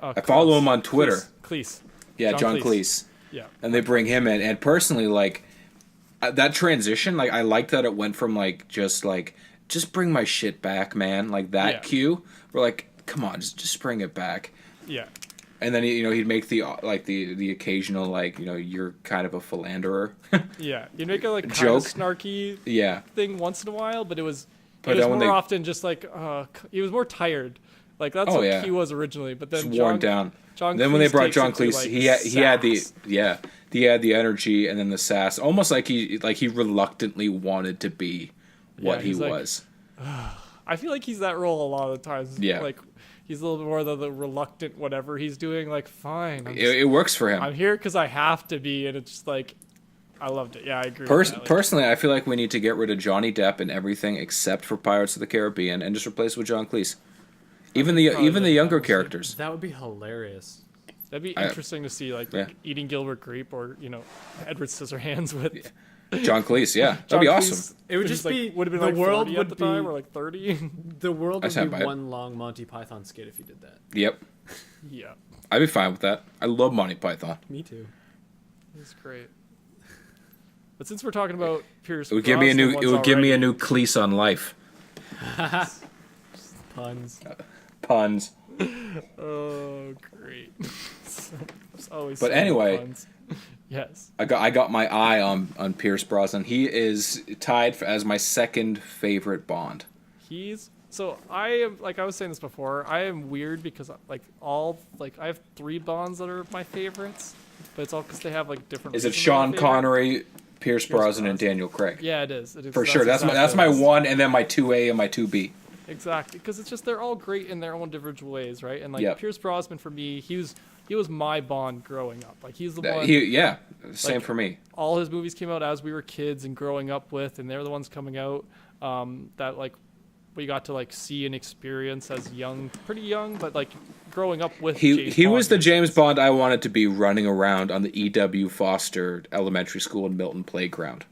I follow him on Twitter. Cleese. Yeah, John Cleese. Cleese. Yeah. And they bring him in, and personally, like that transition, like I like that it went from like just bring my shit back, man, like that Yeah. cue. We're like, come on, just bring it back. Yeah. And then he'd make the occasional like you're kind of a philanderer. Yeah. You'd make a like kind Joke. of snarky Yeah. thing once in a while, but it was But then when more they- often just like he was more tired. Like that's Oh, what yeah. he was originally, but then It's worn down. John Then when they Cleese brought takes John it to, Cleese, like, he had the sass. energy and then the sass, almost like he reluctantly wanted to be what Yeah, he he's like- was. I feel like he's that role a lot of the times. Yeah. Like he's a little bit more the reluctant whatever he's doing. Like fine, It works for him. I'm here because I have to be, and it's just like I loved it. Yeah, I agree. with that. Like, Personally, I feel like we need to get rid of Johnny Depp and everything except for Pirates of the Caribbean and just replace it with John Cleese. Even the probably like younger that, characters. That would be hilarious. that'd be interesting to see, like Yeah. eating Gilbert Grape or Edward Scissorhands with John Cleese, yeah, that'd John be Cleese, awesome. It would who's, just like, be would have been the like world 40 would at the time be- or like 30. The world I would stand be by it. one long Monty Python skit if you did that. Yep, Yeah, I'd be fine with that. I love Monty Python. Me too. it's great. But since we're talking about Pierce, It would give me a new. Brosnan It would ones give me a already, new Cleese on life. Puns. Puns. Oh, great. It's always But so anyway, fun. Yes. I got my eye on Pierce Brosnan. He is tied as my second favorite Bond. So I am, like I was saying this before, I am weird because I have 3 Bonds that are my favorites, but it's all because they have like different. Is it reasons they're my Sean favorite. Connery, Pierce Brosnan, and Daniel Craig? Yeah, it is. It is For sure. That's my 1, and then my 2A and my 2B. Exactly, because it's just they're all great in their own individual ways, right? And like Yep. Pierce Brosnan for me, he was my Bond growing up. Like he's the one. Same for me. All his movies came out as we were kids and growing up with, and they're the ones coming out that like we got to like see and experience as pretty young, but like growing up with. He was the James Bond I wanted to be running around on the E.W. Foster Elementary School in Milton playground.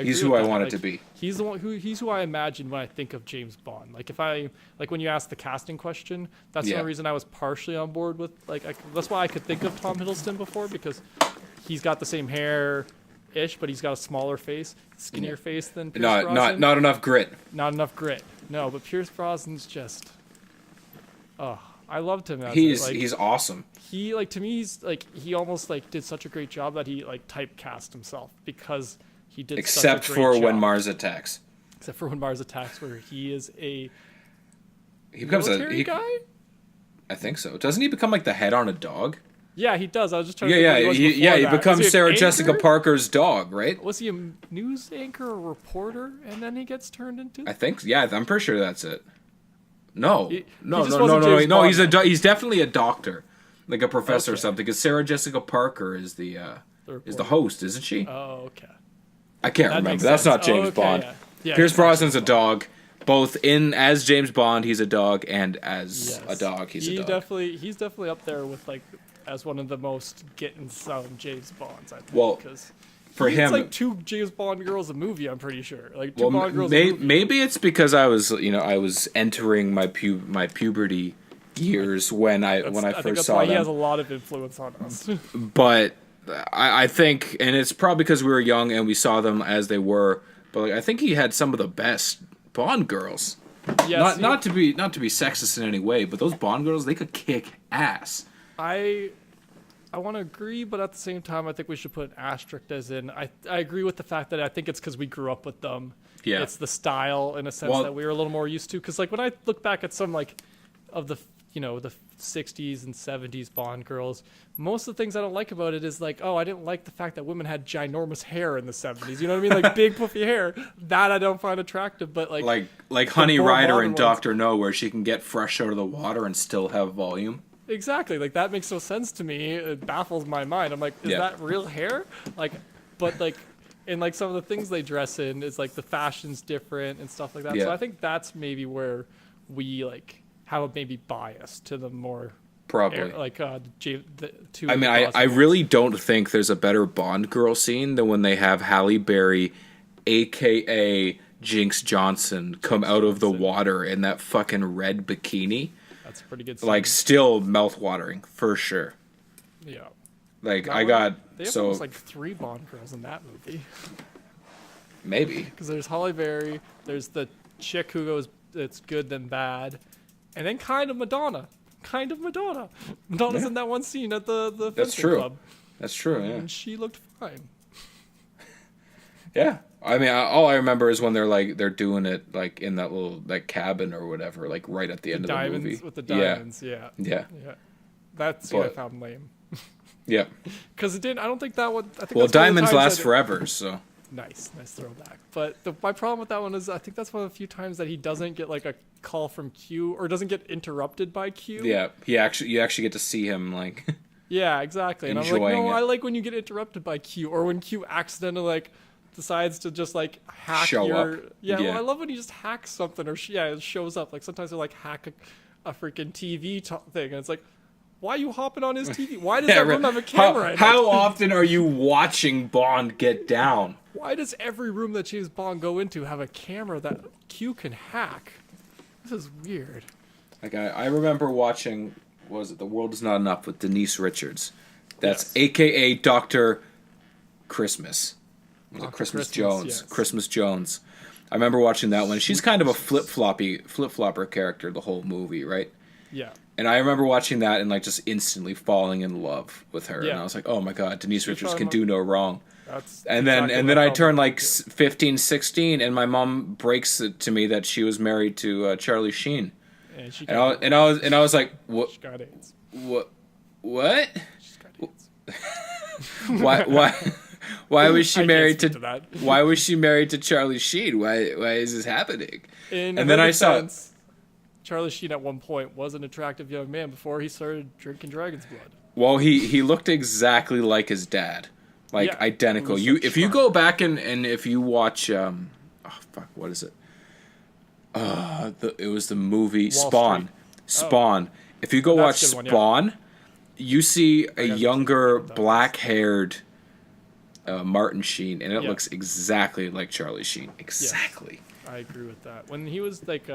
He's who I wanted to be. He's the one he's who I imagine when I think of James Bond. Like if I when you ask the casting question, that's the only reason I was partially on board with that's why I could think of Tom Hiddleston before, because he's got the same hair ish, but he's got a smaller face, skinnier face than Pierce Brosnan. Not enough grit. Not enough grit. No, but Pierce Brosnan's just I loved him. He's awesome. He to me he's he almost did such a great job that he typecast himself because he did except such a great for job. When Mars Attacks. Except for When Mars Attacks, where he is he becomes military guy. I think so. Doesn't he become like the head on a dog? Yeah, he does. I was just trying to he becomes Sarah Jessica Parker's dog, right? Was he a news anchor or reporter, and then he gets turned into? I think, I'm pretty sure that's it. No. No. He's definitely a doctor, like a professor or something. Because Sarah Jessica Parker is the host, isn't she? Oh, okay. I can't remember. That's not James Bond. Yeah, Pierce Brosnan's a dog. Both as James Bond, he's a dog, and as a dog, he's a dog. He's definitely up there with as one of the most getting some James Bonds. I think. Well, for him, it's 2 James Bond girls a movie. I'm pretty sure. Two Bond girls. Maybe it's because I was entering my puberty years when I first saw them. That's why he has a lot of influence on us. But I think, and it's probably because we were young and we saw them as they were. But I think he had some of the best Bond girls. Yes, not to be sexist in any way, but those Bond girls, they could kick ass. I want to agree, but at the same time, I think we should put an asterisk as in I agree with the fact that I think it's because we grew up with them. Yeah, it's the style in a sense that we were a little more used to. Because when I look back at some of the the 60s and 70s Bond girls, most of the things I don't like about it is I didn't like the fact that women had ginormous hair in the 70s. You know what I mean? Big puffy hair. That I don't find attractive. But like Honey Rider and Dr. No, where she can get fresh out of the water and still have volume. Exactly. That makes no sense to me. It baffles my mind. I'm like, is that real hair? But in some of the things they dress in is the fashion's different and stuff like that. Yeah. So I think that's maybe where we have a maybe bias to the more probably the two. I mean, I really don't think there's a better Bond girl scene than when they have Halle Berry, aka Jinx Johnson, come out of the water in that fucking red bikini. That's a pretty good scene. Still mouth-watering for sure. Yeah. They have almost 3 Bond girls in that movie. Maybe. Because there's Halle Berry, there's the chick who goes, it's good then bad, and then kind of Madonna. Madonna's in that one scene at the fencing club. That's true, yeah. And she looked fine. Yeah. I mean, all I remember is when they're doing it in that little cabin or whatever, right at the end of the movie. With the diamonds, yeah. That scene I found lame. Yeah. Because it didn't. I don't think that one. I think well, diamonds last forever, so. Nice throwback. But my problem with that one is I think that's one of the few times that he doesn't get a call from Q or doesn't get interrupted by Q. Yeah, you actually get to see him Yeah, exactly. And I'm like, no, I like when you get interrupted by Q or when Q accidentally decides to just hack show your. up. Yeah, well, I love when he just hacks something or it shows up. Sometimes they'll hack a freaking TV thing and it's why are you hopping on his TV? Why does that room have a camera in it? How often are you watching Bond get down? Why does every room that James Bond go into have a camera that Q can hack? This is weird. I remember watching, was it The World Is Not Enough with Denise Richards? That's AKA Dr. Christmas. Christmas Jones. Yes. Christmas Jones. I remember watching that one. She's kind of a flip-flopper character the whole movie, right? Yeah. And I remember watching that and like just instantly falling in love with her. Yeah. And I was like, oh my God, Denise Richards can probably do no wrong. That's And exactly then what I felt turned like like too. 15, 16, and my mom breaks it to me that she was married to Charlie Sheen. And she And I was like, what? She got AIDS. What? She's got AIDS. Why was she I can't married speak to that. Why was she married to Charlie Sheen? Why is this happening? In And her then I saw defense, Charlie Sheen at one point was an attractive young man before he started drinking dragon's blood. well, he looked exactly like his dad. Like Yeah, identical. he was If you go back and if you watch what is it? It was the movie Wall Spawn. Street. Spawn. If you go watch That's a good one, yeah. Spawn, you see a haven't younger seen that. black-haired Martin Sheen, and it Yeah. looks exactly like Charlie Sheen. Exactly. I agree with that. When he was like,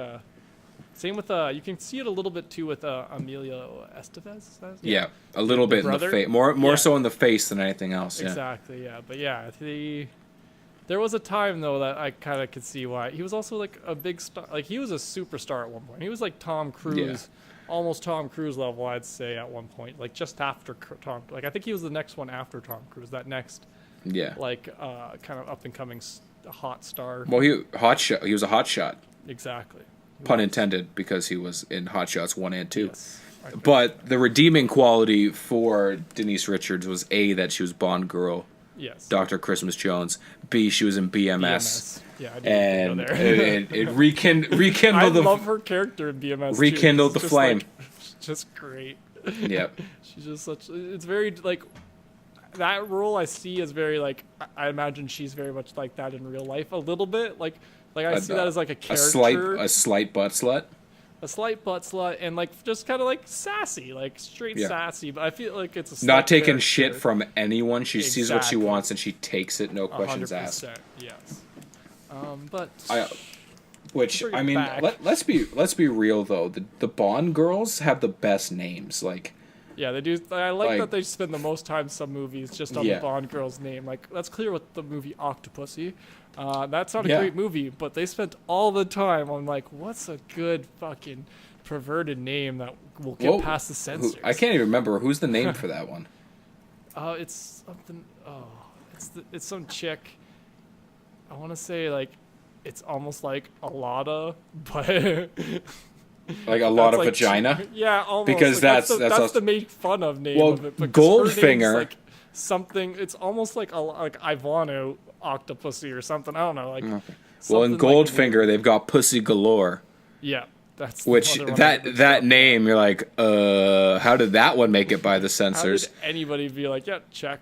same with you can see it a little bit too with Emilio Estevez. Is that his name? Yeah, a little The bit in the brother? face. More Yeah. so in the face than anything else. Yeah. Exactly. Yeah, but yeah, there was a time though that I kind of could see why he was also like a big star. Like he was a superstar at one point. He was like Tom Cruise, almost Tom Cruise level, I'd say at one point. Like just after Tom. Like I think he was the next one after Tom Cruise. That next, Yeah. like kind of up and coming hot star. Well, he was a hot shot. Exactly. Pun intended, because he was in Hot Shots 1 and 2. Yes. I think- But the redeeming quality for Denise Richards was A, that she was Bond girl, Yes. Dr. Christmas Jones. B, she was in BMS. Yeah, I didn't And go there. it rekindled I the love her character in BMS. too. rekindled It's the just, flame. Like, just great. Yep. She's just such. It's very like that role I see is very like I imagine she's very much like that in real life a little bit like I see that as like a character, a slight butt slut. a slight butt slut, and like just kind of like sassy, like straight Yeah. sassy. But I feel like it's a slight Not taking character. shit from anyone. She sees what she Exactly. wants and she takes it, no questions asked. 100%, yes. But Which bring it I mean, back. let's be real though. The Bond girls have the best names. Like, yeah, they do. I like Like- that they spend the most time in some movies just on Yeah. the Bond girl's name. Like that's clear with the movie Octopussy. That's not a Yeah. great movie, but they spent all the time on like, what's a good fucking perverted name that will get Whoa, past the censors? I can't even remember who's the name for that one. It's something. Oh, it's some chick. I want to say like, it's almost like Alada, but Like a lot that's, of like, vagina. Yeah, almost. Because like, that's that's also- the make fun of name Well, of it. Because her name's, Goldfinger- like something. It's almost like Ivano Octopussy or something. I don't know. Like. Well, in something like Goldfinger, they've got Pussy Galore, yeah, that's the which other one I looked that up. name, you're like, how did that one make it by the How censors? did anybody be like, yeah, check?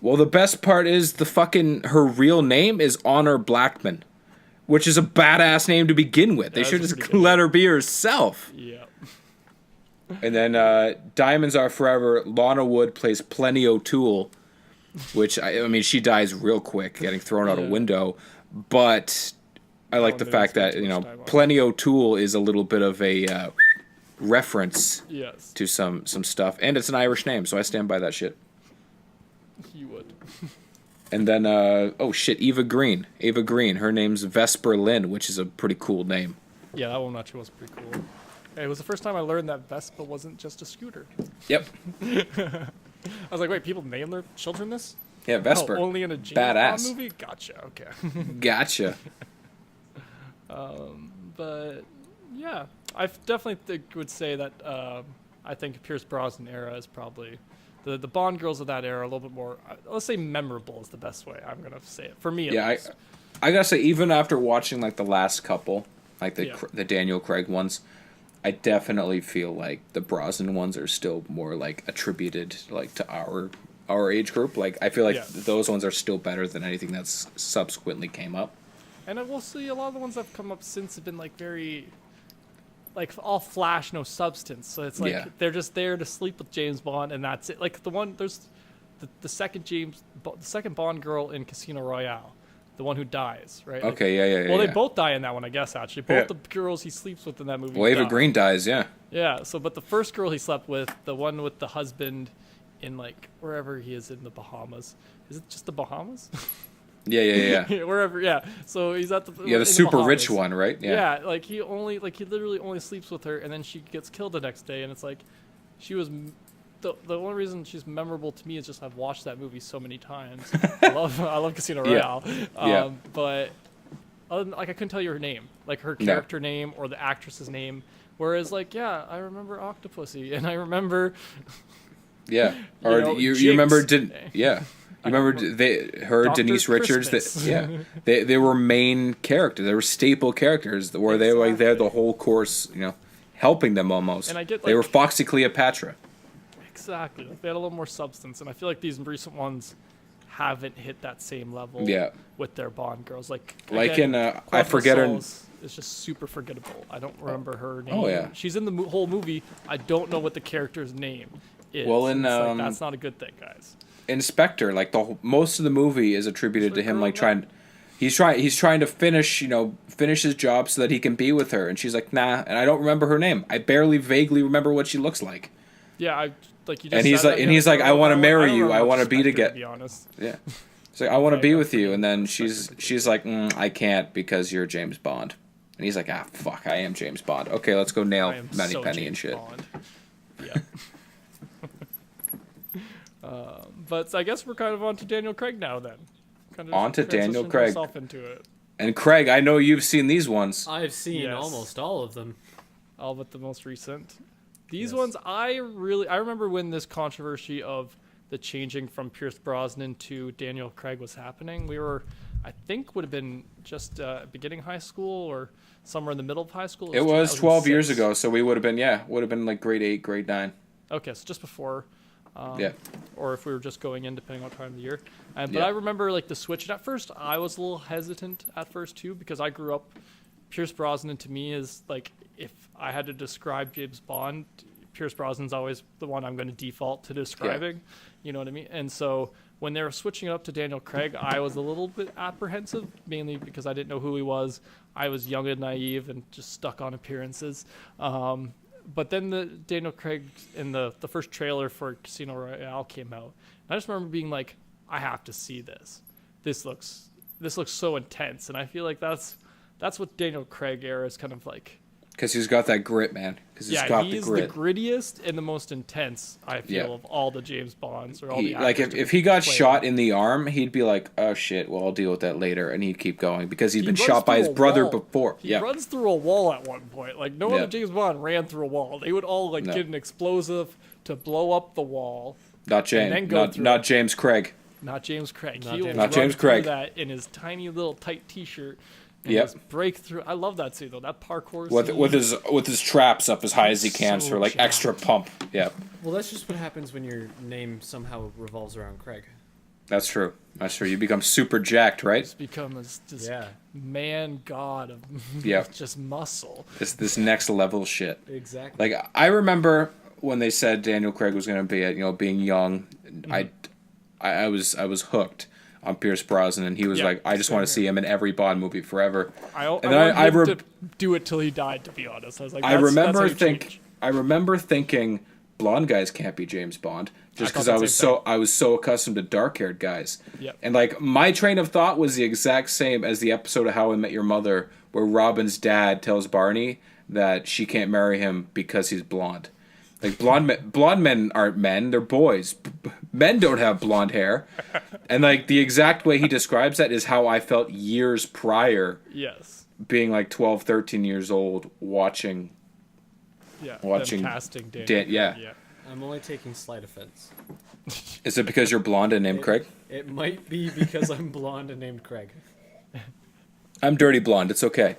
Well, the best part is her real name is Honor Blackman, which is a badass name to begin with. They Yeah, should that's a just pretty good let her be herself. Yeah. And then Diamonds Are Forever, Lana Wood plays Plenty O'Toole, which, I mean, she dies real quick, getting thrown out a Yeah. window. But I like the didn't fact spend that, too you much know, time on it. Plenty O'Toole is a little bit of a reference Yes, to some stuff. And it's an Irish name, so I stand by that shit. you would. And then, Eva Green. Eva Green. Her name's Vesper Lynn, which is a pretty cool name. Yeah, that one actually was pretty cool. It was the first time I learned that Vespa wasn't just a scooter. Yep. I was like, wait, people name their children this? Yeah, Vesper. Oh, only in a James Badass. Bond movie? Gotcha. Okay. Gotcha. But yeah, I definitely would say that I think Pierce Brosnan era is probably the Bond girls of that era a little bit more. Let's say memorable is the best way I'm gonna say it for me. At Yeah, least. I gotta say, even after watching like the last couple, like Yeah. the Daniel Craig ones, I definitely feel like the Brosnan ones are still more like attributed like to our age group. Like I feel like Yeah. those ones are still better than anything that's subsequently came up. And I will see a lot of the ones that have come up since have been like very, like all flash, no substance. So it's like Yeah. they're just there to sleep with James Bond, and that's it. Like the second Bond girl in Casino Royale, the one who dies, right? Like, Okay, yeah. well, yeah. they both die in that one, I guess. Actually, both the girls he sleeps with in that movie. Well, Eva die. Green dies, yeah. Yeah. So, but the first girl he slept with, the one with the husband, in like wherever he is in the Bahamas. Is it just the Bahamas? Yeah. Wherever, yeah. So he's at the The super rich one, right? Yeah, like he literally only sleeps with her, and then she gets killed the next day, and it's like, she was. The only reason she's memorable to me is just I've watched that movie so many times. I love Casino Royale. But I couldn't tell you her name, like her character name or the actress's name. Whereas I remember Octopussy, and I remember. Yeah, or you remember You remember Denise Richards? They were main characters. They were staple characters where they were they're the whole course, helping them almost. And I get they were Foxy Cleopatra. Exactly. They had a little more substance, and I feel like these recent ones haven't hit that same level with their Bond girls. I forget her. It's just super forgettable. I don't remember her name. Oh yeah. She's in the whole movie. I don't know what the character's name is. Well, that's not a good thing, guys. Inspector, most of the movie is attributed to him he's trying to finish his job so that he can be with her, and she's like, nah, and I don't remember her name. I vaguely remember what she looks like. Yeah, you just and he's like, I want to marry you. I want to be together. To be honest. Yeah. It's like, I want to be with you, and then she's like, I can't because you're James Bond. And he's like, fuck, I am James Bond. Okay, let's go nail Moneypenny and shit. Bond. Yeah. But I guess we're kind of on to Daniel Craig now then. On to Daniel Craig. Into it. And Craig, I know you've seen these ones. I've seen almost all of them. All but the most recent. These ones, I remember when this controversy of the changing from Pierce Brosnan to Daniel Craig was happening. We were, I think, would have been just beginning high school or somewhere in the middle of high school. It was 12 years ago, so we would have been like grade 8, grade 9. Okay, so just before. Or if we were just going in, depending on time of the year. But I remember the switch. And at first, I was a little hesitant at first too, because I grew up. Pierce Brosnan to me is if I had to describe James Bond, Pierce Brosnan's always the one I'm going to default to describing. Yeah. You know what I mean? And so when they were switching it up to Daniel Craig, I was a little bit apprehensive, mainly because I didn't know who he was. I was young and naive and just stuck on appearances. But then the Daniel Craig in the first trailer for Casino Royale came out. And I just remember being like, I have to see this. This looks so intense. And I feel like that's what Daniel Craig era is kind of like. Because he's got that grit, man. Because he's got the grit. The grittiest and the most intense, I feel, of all the James Bonds. Or all the if he got shot in the arm, he'd be like, oh shit, well, I'll deal with that later. And he'd keep going because he'd been shot by his brother before. He runs through a wall at one point. No other James Bond ran through a wall. They would all get an explosive to blow up the wall. Not James. Not James Craig. Not James Craig. Not James Craig. That in his tiny little tight T-shirt. Yep. Breakthrough. I love that scene though. That parkour scene. With his traps up as high as he can for extra pump. Yep. Well, that's just what happens when your name somehow revolves around Craig. That's true. You become super jacked, right? Just become this man god of just muscle. This next level shit. Exactly. I remember when they said Daniel Craig was going to be at being young, I was hooked on Pierce Brosnan, and he was like, I just want to see him in every Bond movie forever. I want him to do it till he died, to be honest. I was like, I remember thinking blonde guys can't be James Bond, just because I was so accustomed to dark-haired guys. Yep. And my train of thought was the exact same as the episode of How I Met Your Mother, where Robin's dad tells Barney that she can't marry him because he's blonde. Blonde men aren't men; they're boys. Men don't have blonde hair, and the exact way he describes that is how I felt years prior. Yes. Being 12, 13 years old, watching. Yeah. Watching. Casting Daniel. Yeah. I'm only taking slight offense. Is it because you're blonde and named Craig? It might be because I'm blonde and named Craig. I'm dirty blonde. It's okay.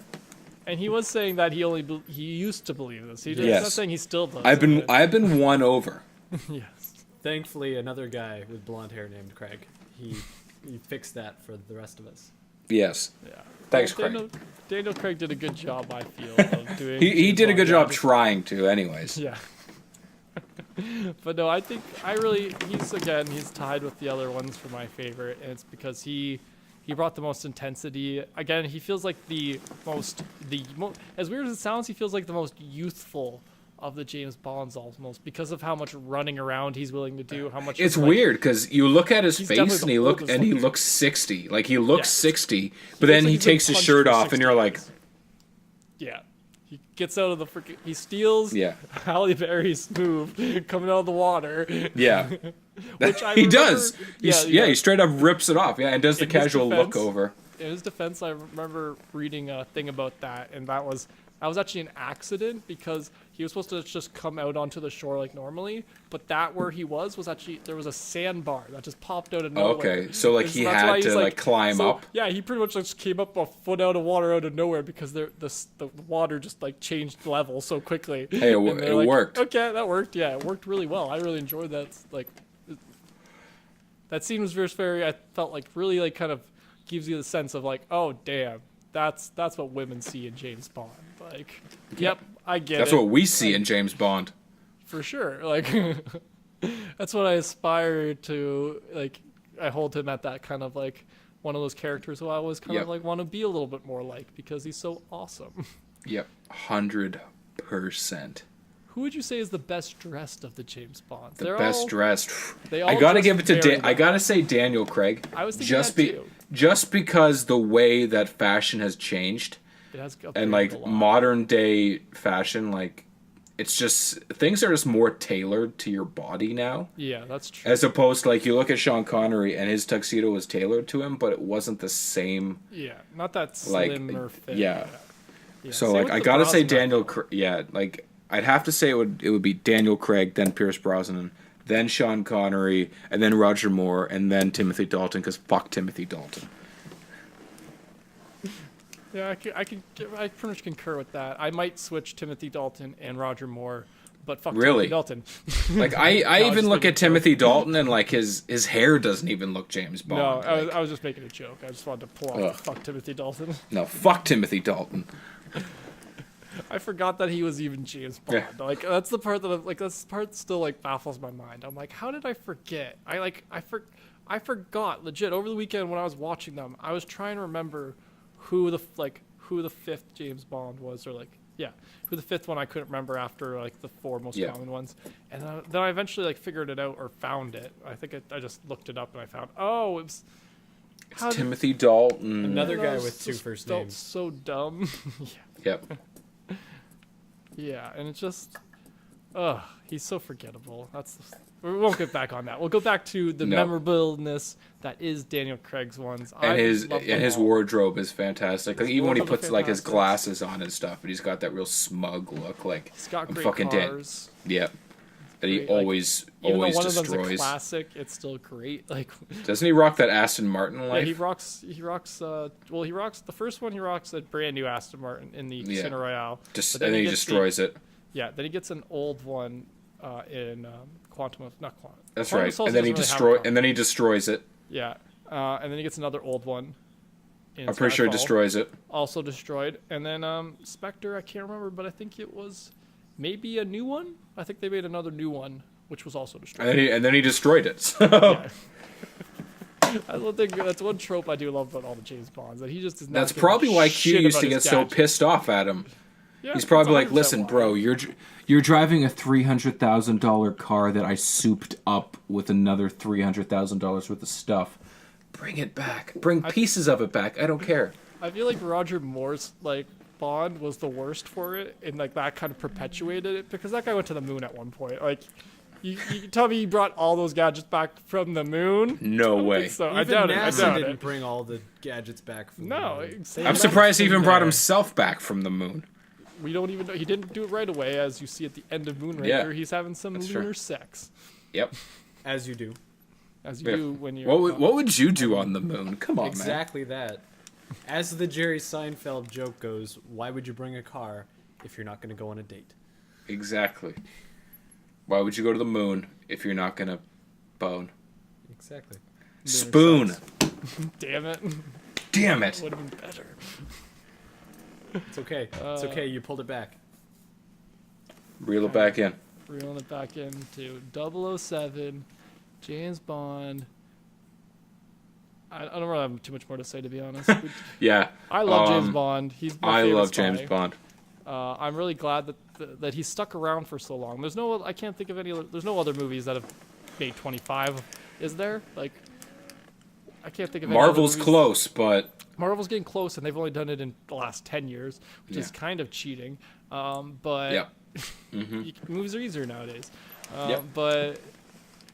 And he was saying that he used to believe this. He's not saying he still does. I've been won over. Yes. Thankfully, another guy with blonde hair named Craig. He fixed that for the rest of us. Yes. Yeah. Thanks, Craig. Daniel Craig did a good job, I feel, of doing. he did a good job trying to, anyways. Yeah. But no, I think he's tied with the other ones for my favorite, and it's because he brought the most intensity. Again, he feels like the most as weird as it sounds, he feels like the most youthful of the James Bonds almost because of how much running around he's willing to do. How much it's weird because you look at his he's face and he looks 60. Like he looks 60, but then he takes his shirt off and you're like, yeah. He gets out of the freaking. He steals Halle Berry's move coming out of the water. Yeah. Which he does. He straight up rips it off. Yeah, and does the casual look over. In his defense, I remember reading a thing about that, and that was actually an accident because he was supposed to just come out onto the shore like normally, but that where he was actually there was a sandbar that just popped out of nowhere. Okay, so like he had to like climb up. Yeah, he pretty much just came up a foot out of water out of nowhere because the water just like changed level so quickly. Hey, it worked. Okay, that worked. Yeah, it worked really well. I really enjoyed that. Like that scene was very. I felt like really like kind of gives you the sense of like, oh damn, that's what women see in James Bond. Like, yep, I get it. That's what we see in James Bond. For sure. Like, that's what I aspire to. Like, I hold him at that kind of like one of those characters who I always kind of like want to be a little bit more like because he's so awesome. Yep, 100%. Who would you say is the best dressed of the James Bonds? The best dressed. I gotta give it to. I gotta say Daniel Craig. I was thinking that too. Just because the way that fashion has changed, and like modern day fashion, like it's just things are just more tailored to your body now. Yeah, that's true. As opposed to like you look at Sean Connery and his tuxedo was tailored to him, but it wasn't the same. Yeah, not that slim or fit. Yeah. So like I gotta say Daniel. Like I'd have to say it would be Daniel Craig, then Pierce Brosnan, then Sean Connery, and then Roger Moore, and then Timothy Dalton, because fuck Timothy Dalton. Yeah, I pretty much concur with that. I might switch Timothy Dalton and Roger Moore, but fuck Timothy Dalton. Like I even look at Timothy Dalton and like his hair doesn't even look James Bond. No, I was just making a joke. I just wanted to pull off fuck Timothy Dalton. No, fuck Timothy Dalton. I forgot that he was even James Bond. Yeah. Like that's the part that still like baffles my mind. I'm like, how did I forget? I forgot legit over the weekend when I was watching them. I was trying to remember who the fifth James Bond was, or who the fifth one I couldn't remember after like the four most common ones. And then I eventually like figured it out or found it. I think I just looked it up and I found it's Timothy Dalton. Another guy with two first names. So dumb. Yep. Yeah, and it's just, he's so forgettable. We won't get back on that. We'll go back to the memorableness that is Daniel Craig's ones. And his wardrobe is fantastic. Like even when he puts like his glasses on and stuff, and he's got that real smug look. Like he's got great fucking cars. Yep. That he always even though one destroys. Of them's a classic, it's still great. Like doesn't he rock that Aston Martin life? Yeah, he rocks. He rocks the first one. He rocks a brand new Aston Martin in the Casino Royale. And then he destroys it. Yeah, then he gets an old one in Quantum of not Quantum. That's Quantum right. And then he destroys it. Yeah, and then he gets another old one. I'm pretty sure he destroys it. Also destroyed, and then Spectre. I can't remember, but I think it was maybe a new one. I think they made another new one, which was also destroyed. And then he destroyed it. So. Yeah. I don't think that's one trope I do love about all the James Bonds. That he just does not. That's probably why Q used to get so pissed off at him. Yeah, he's probably like, "Listen, bro, you're driving a $300,000 car that I souped up with another $300,000 worth of stuff. Bring it back. Bring pieces of it back. I don't care." I feel like Roger Moore's like Bond was the worst for it, and like that kind of perpetuated it because that guy went to the moon at one point. Like, you tell me he brought all those gadgets back from the moon? No way. So I doubt NASA didn't bring all the gadgets back from the moon. I'm surprised he even brought himself back from the moon. We don't even know. He didn't do it right away, as you see at the end of Moonraker. Yeah, he's having some lunar sex. Yep. As you do. As you do when you're... What would you do on the moon? Come on, exactly that. As the Jerry Seinfeld joke goes, why would you bring a car if you're not going to go on a date? Exactly. Why would you go to the moon if you're not going to bone? Exactly. Spoon. Damn it. Damn it. Would have been better. It's okay. It's okay. You pulled it back. Reel it back in. Reeling it back into 007, James Bond. I don't really have too much more to say, to be honest. Yeah. I love James Bond. He's my favorite spy. James Bond. I'm really glad that he's stuck around for so long. I can't think of any. There's no other movies that have made 25. Is there? Like, I can't think of any Marvel's other movies. close, but Marvel's getting close, and they've only done it in the last 10 years, which is kind of cheating. But movies are easier nowadays. But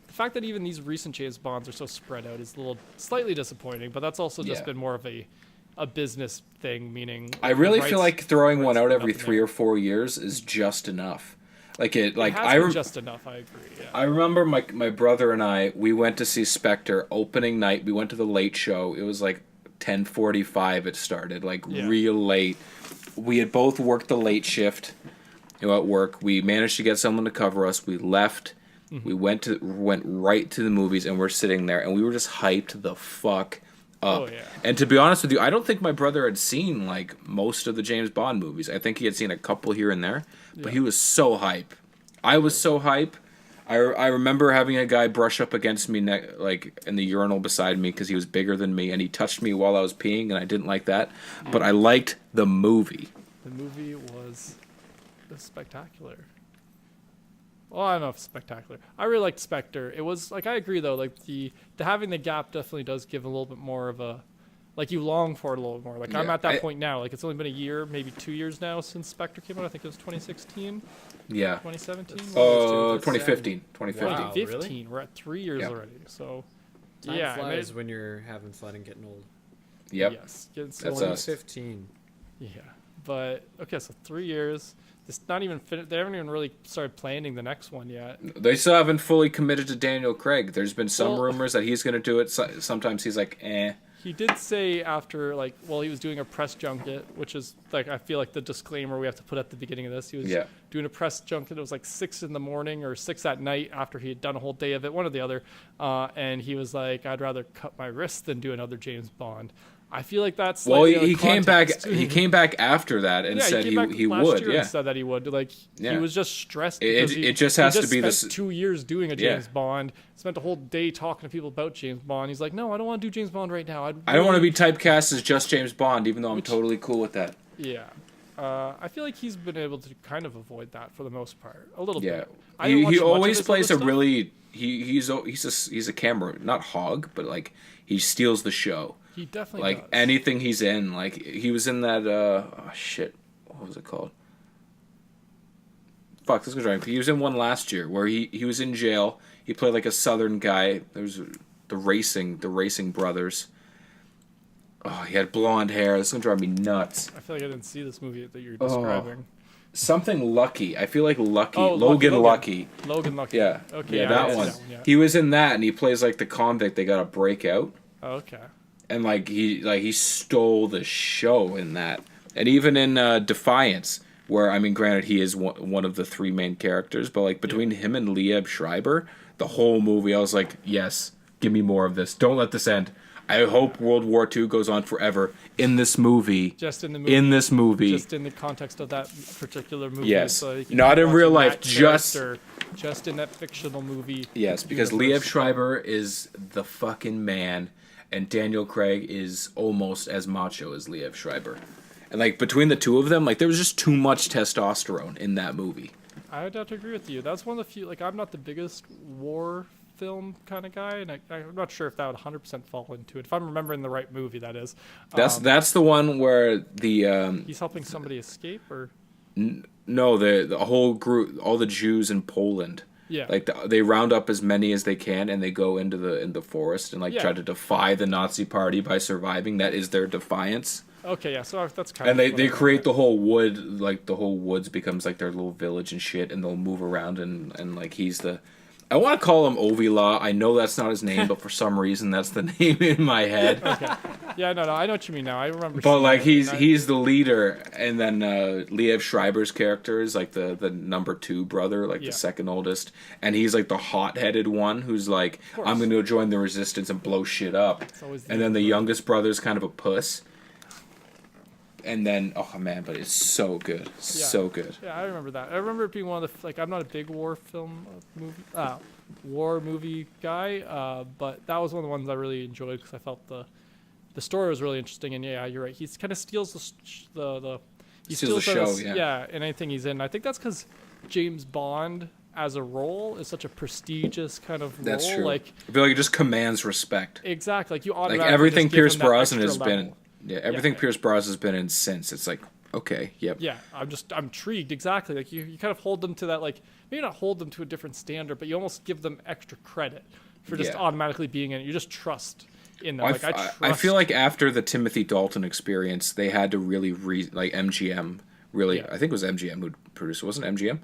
the fact that even these recent James Bonds are so spread out is a little slightly disappointing. But that's also just been more of a business thing, meaning I really feel like throwing one out every 3 or 4 years is just enough. Like it has been just enough. I agree. Yeah. I remember my brother and we went to see Spectre opening night. We went to the late show. It was like 10:45 it started, real late. We had both worked the late shift at work. We managed to get someone to cover us. We left. We went right to the movies, and we're sitting there, and we were just hyped the fuck up. Oh, yeah. And to be honest with you, I don't think my brother had seen most of the James Bond movies. I think he had seen a couple here and there, but he was so hype. I was so hype. I remember having a guy brush up against me in the urinal beside me because he was bigger than me, and he touched me while I was peeing, and I didn't like that. But I liked the movie. The movie was spectacular. Well, I don't know if spectacular. I really liked Spectre. It was I agree though. The having the gap definitely does give a little bit more of a you long for it a little more. I'm at that point now. It's only been a year, maybe 2 years now since Spectre came out. I think it was 2016. Yeah. 2017. 2015. 2015. Wow, 2015. really? We're at 3 years already. So Time flies when you're having fun and getting old. Yep. Yes. That's That's us. 15. Yeah. But okay, so 3 years. It's not even finished. They haven't even really started planning the next one yet. They still haven't fully committed to Daniel Craig. There's been some rumors that he's going to do it. Sometimes he's like, eh. He did say after, he was doing a press junket, which is, I feel like the disclaimer we have to put at the beginning of this. He was doing a press junket. It was 6 in the morning or 6 at night after he had done a whole day of it, one or the other. And he was like, I'd rather cut my wrist than do another James Bond. I feel like that's he came back. He came back after that and said he would. Year and said that he would. He was just stressed. It just has to be this. 2 years doing a James Bond. Spent a whole day talking to people about James Bond. He's like, no, I don't want to do James Bond right now. I don't want to be typecast as just James Bond, even though I'm totally cool with that. Yeah. I feel like he's been able to kind of avoid that for the most part, a little bit. He always plays a really he's a camera, not hog, but he steals the show. He definitely does. Anything he's in, he was in that what was it called? Fuck, this is right. He was in one last year where he was in jail. He played a southern guy. There's the racing brothers. Oh, he had blonde hair. This is gonna drive me nuts. I feel like I didn't see this movie that you're describing. Something Lucky. I feel like Lucky. Oh, Logan Lucky. Logan Lucky. Yeah. Okay. Yeah, that one. Yeah. He was in that, and he plays the convict they got to break out. Okay. And he stole the show in that, and even in Defiance, where granted he is one of the 3 main characters, but between him and Liev Schreiber, the whole movie I was like, yes, give me more of this. Don't let this end. I hope World War II goes on forever in this movie. Just in the movie. In this movie. Just in the context of that particular movie. Yes. So not in real life. Just in that fictional movie. Yes, because Liev Schreiber is the fucking man. And Daniel Craig is almost as macho as Liev Schreiber. And between the two of them, there was just too much testosterone in that movie. I would have to agree with you. That's one of the few, I'm not the biggest war film kind of guy, and I'm not sure if that would 100% fall into it. If I'm remembering the right movie, that is. That's the one where the... he's helping somebody escape, or... No, the whole group, all the Jews in Poland. Yeah. They round up as many as they can, and they go into the forest and try to defy the Nazi party by surviving. That is their defiance. Okay, yeah. So that's kind of. And they create the whole wood, the whole woods becomes their little village and shit, and they'll move around and he's the. I want to call him Ovila. I know that's not his name, but for some reason that's the name in my head. Okay. Yeah, no, I know what you mean now. I remember. But he's the leader, and then Liev Schreiber's character is the number 2 brother, the second oldest, and he's the hot-headed one who's I'm going to join the resistance and blow shit up. And then the youngest brother's kind of a puss. And then, oh man, but it's so good, so good. Yeah, I remember that. I remember it being one of the I'm not a big war movie guy, but that was one of the ones I really enjoyed because I felt the story was really interesting. And yeah, you're right. He kind of steals the he steals the steals show. in anything he's in. I think that's because James Bond as a role is such a prestigious kind of role. That's true. Like, I feel like it just commands respect. Exactly. Like you Like automatically everything just give Pierce him that Brosnan extra has level. been. Everything Pierce Brosnan has been in since. It's like, okay, yep. Yeah, I'm intrigued. Exactly. Like you kind of hold them to that, like maybe not hold them to a different standard, but you almost give them extra credit for just automatically being in it. You just trust in them. Well, like I feel like after the Timothy Dalton experience, they had to really like MGM. Really, I think it was MGM who produced it. Wasn't it MGM?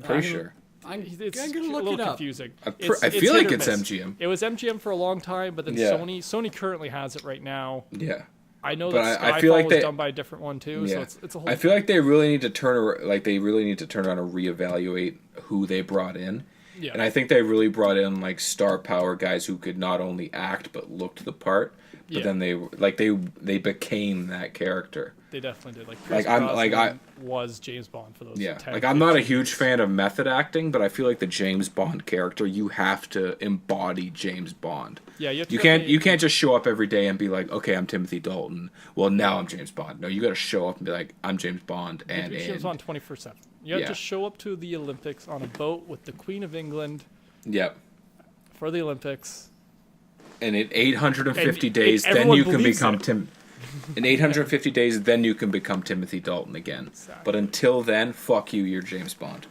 Pretty sure. It's I'm gonna a look little it up. confusing. I It's feel hit like or it's miss. MGM. It was MGM for a long time, but then Yeah. Sony currently has it right now. Yeah. I know But that I feel Skyfall like was they- done by a different one too, so it's a whole. I feel like they really need to turn around and reevaluate who they brought in. Yeah. And I think they really brought in like star power guys who could not only act but looked the part. But then they became that character. They definitely did. Like Like, Pierce I'm- like, Brosnan was James Bond for those. Yeah, 10, like I'm not a 15 huge years. fan of method acting, but I feel like the James Bond character, you have to embody James Bond. Yeah, you have to You can't just show up every day and be like, okay, I'm Timothy Dalton. Well, now I'm James Bond. No, you got to show up and be like, I'm James Bond, and James Bond 24/7. You have Yeah. to show up to the Olympics on a boat with the Queen of England yep. for the Olympics. And in 850 And days, then everyone you can believes become it. Tim. In 850 days, then you can become Timothy Dalton again. Exactly. But until then, fuck you, you're James Bond.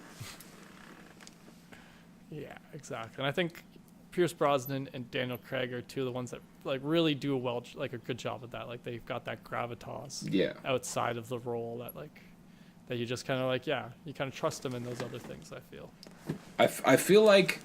Yeah, exactly. And I think Pierce Brosnan and Daniel Craig are two of the ones that like really do a good job at that. Like they've got that gravitas Yeah. outside of the role that you just kind of like, you kind of trust them in those other things, I feel. I feel like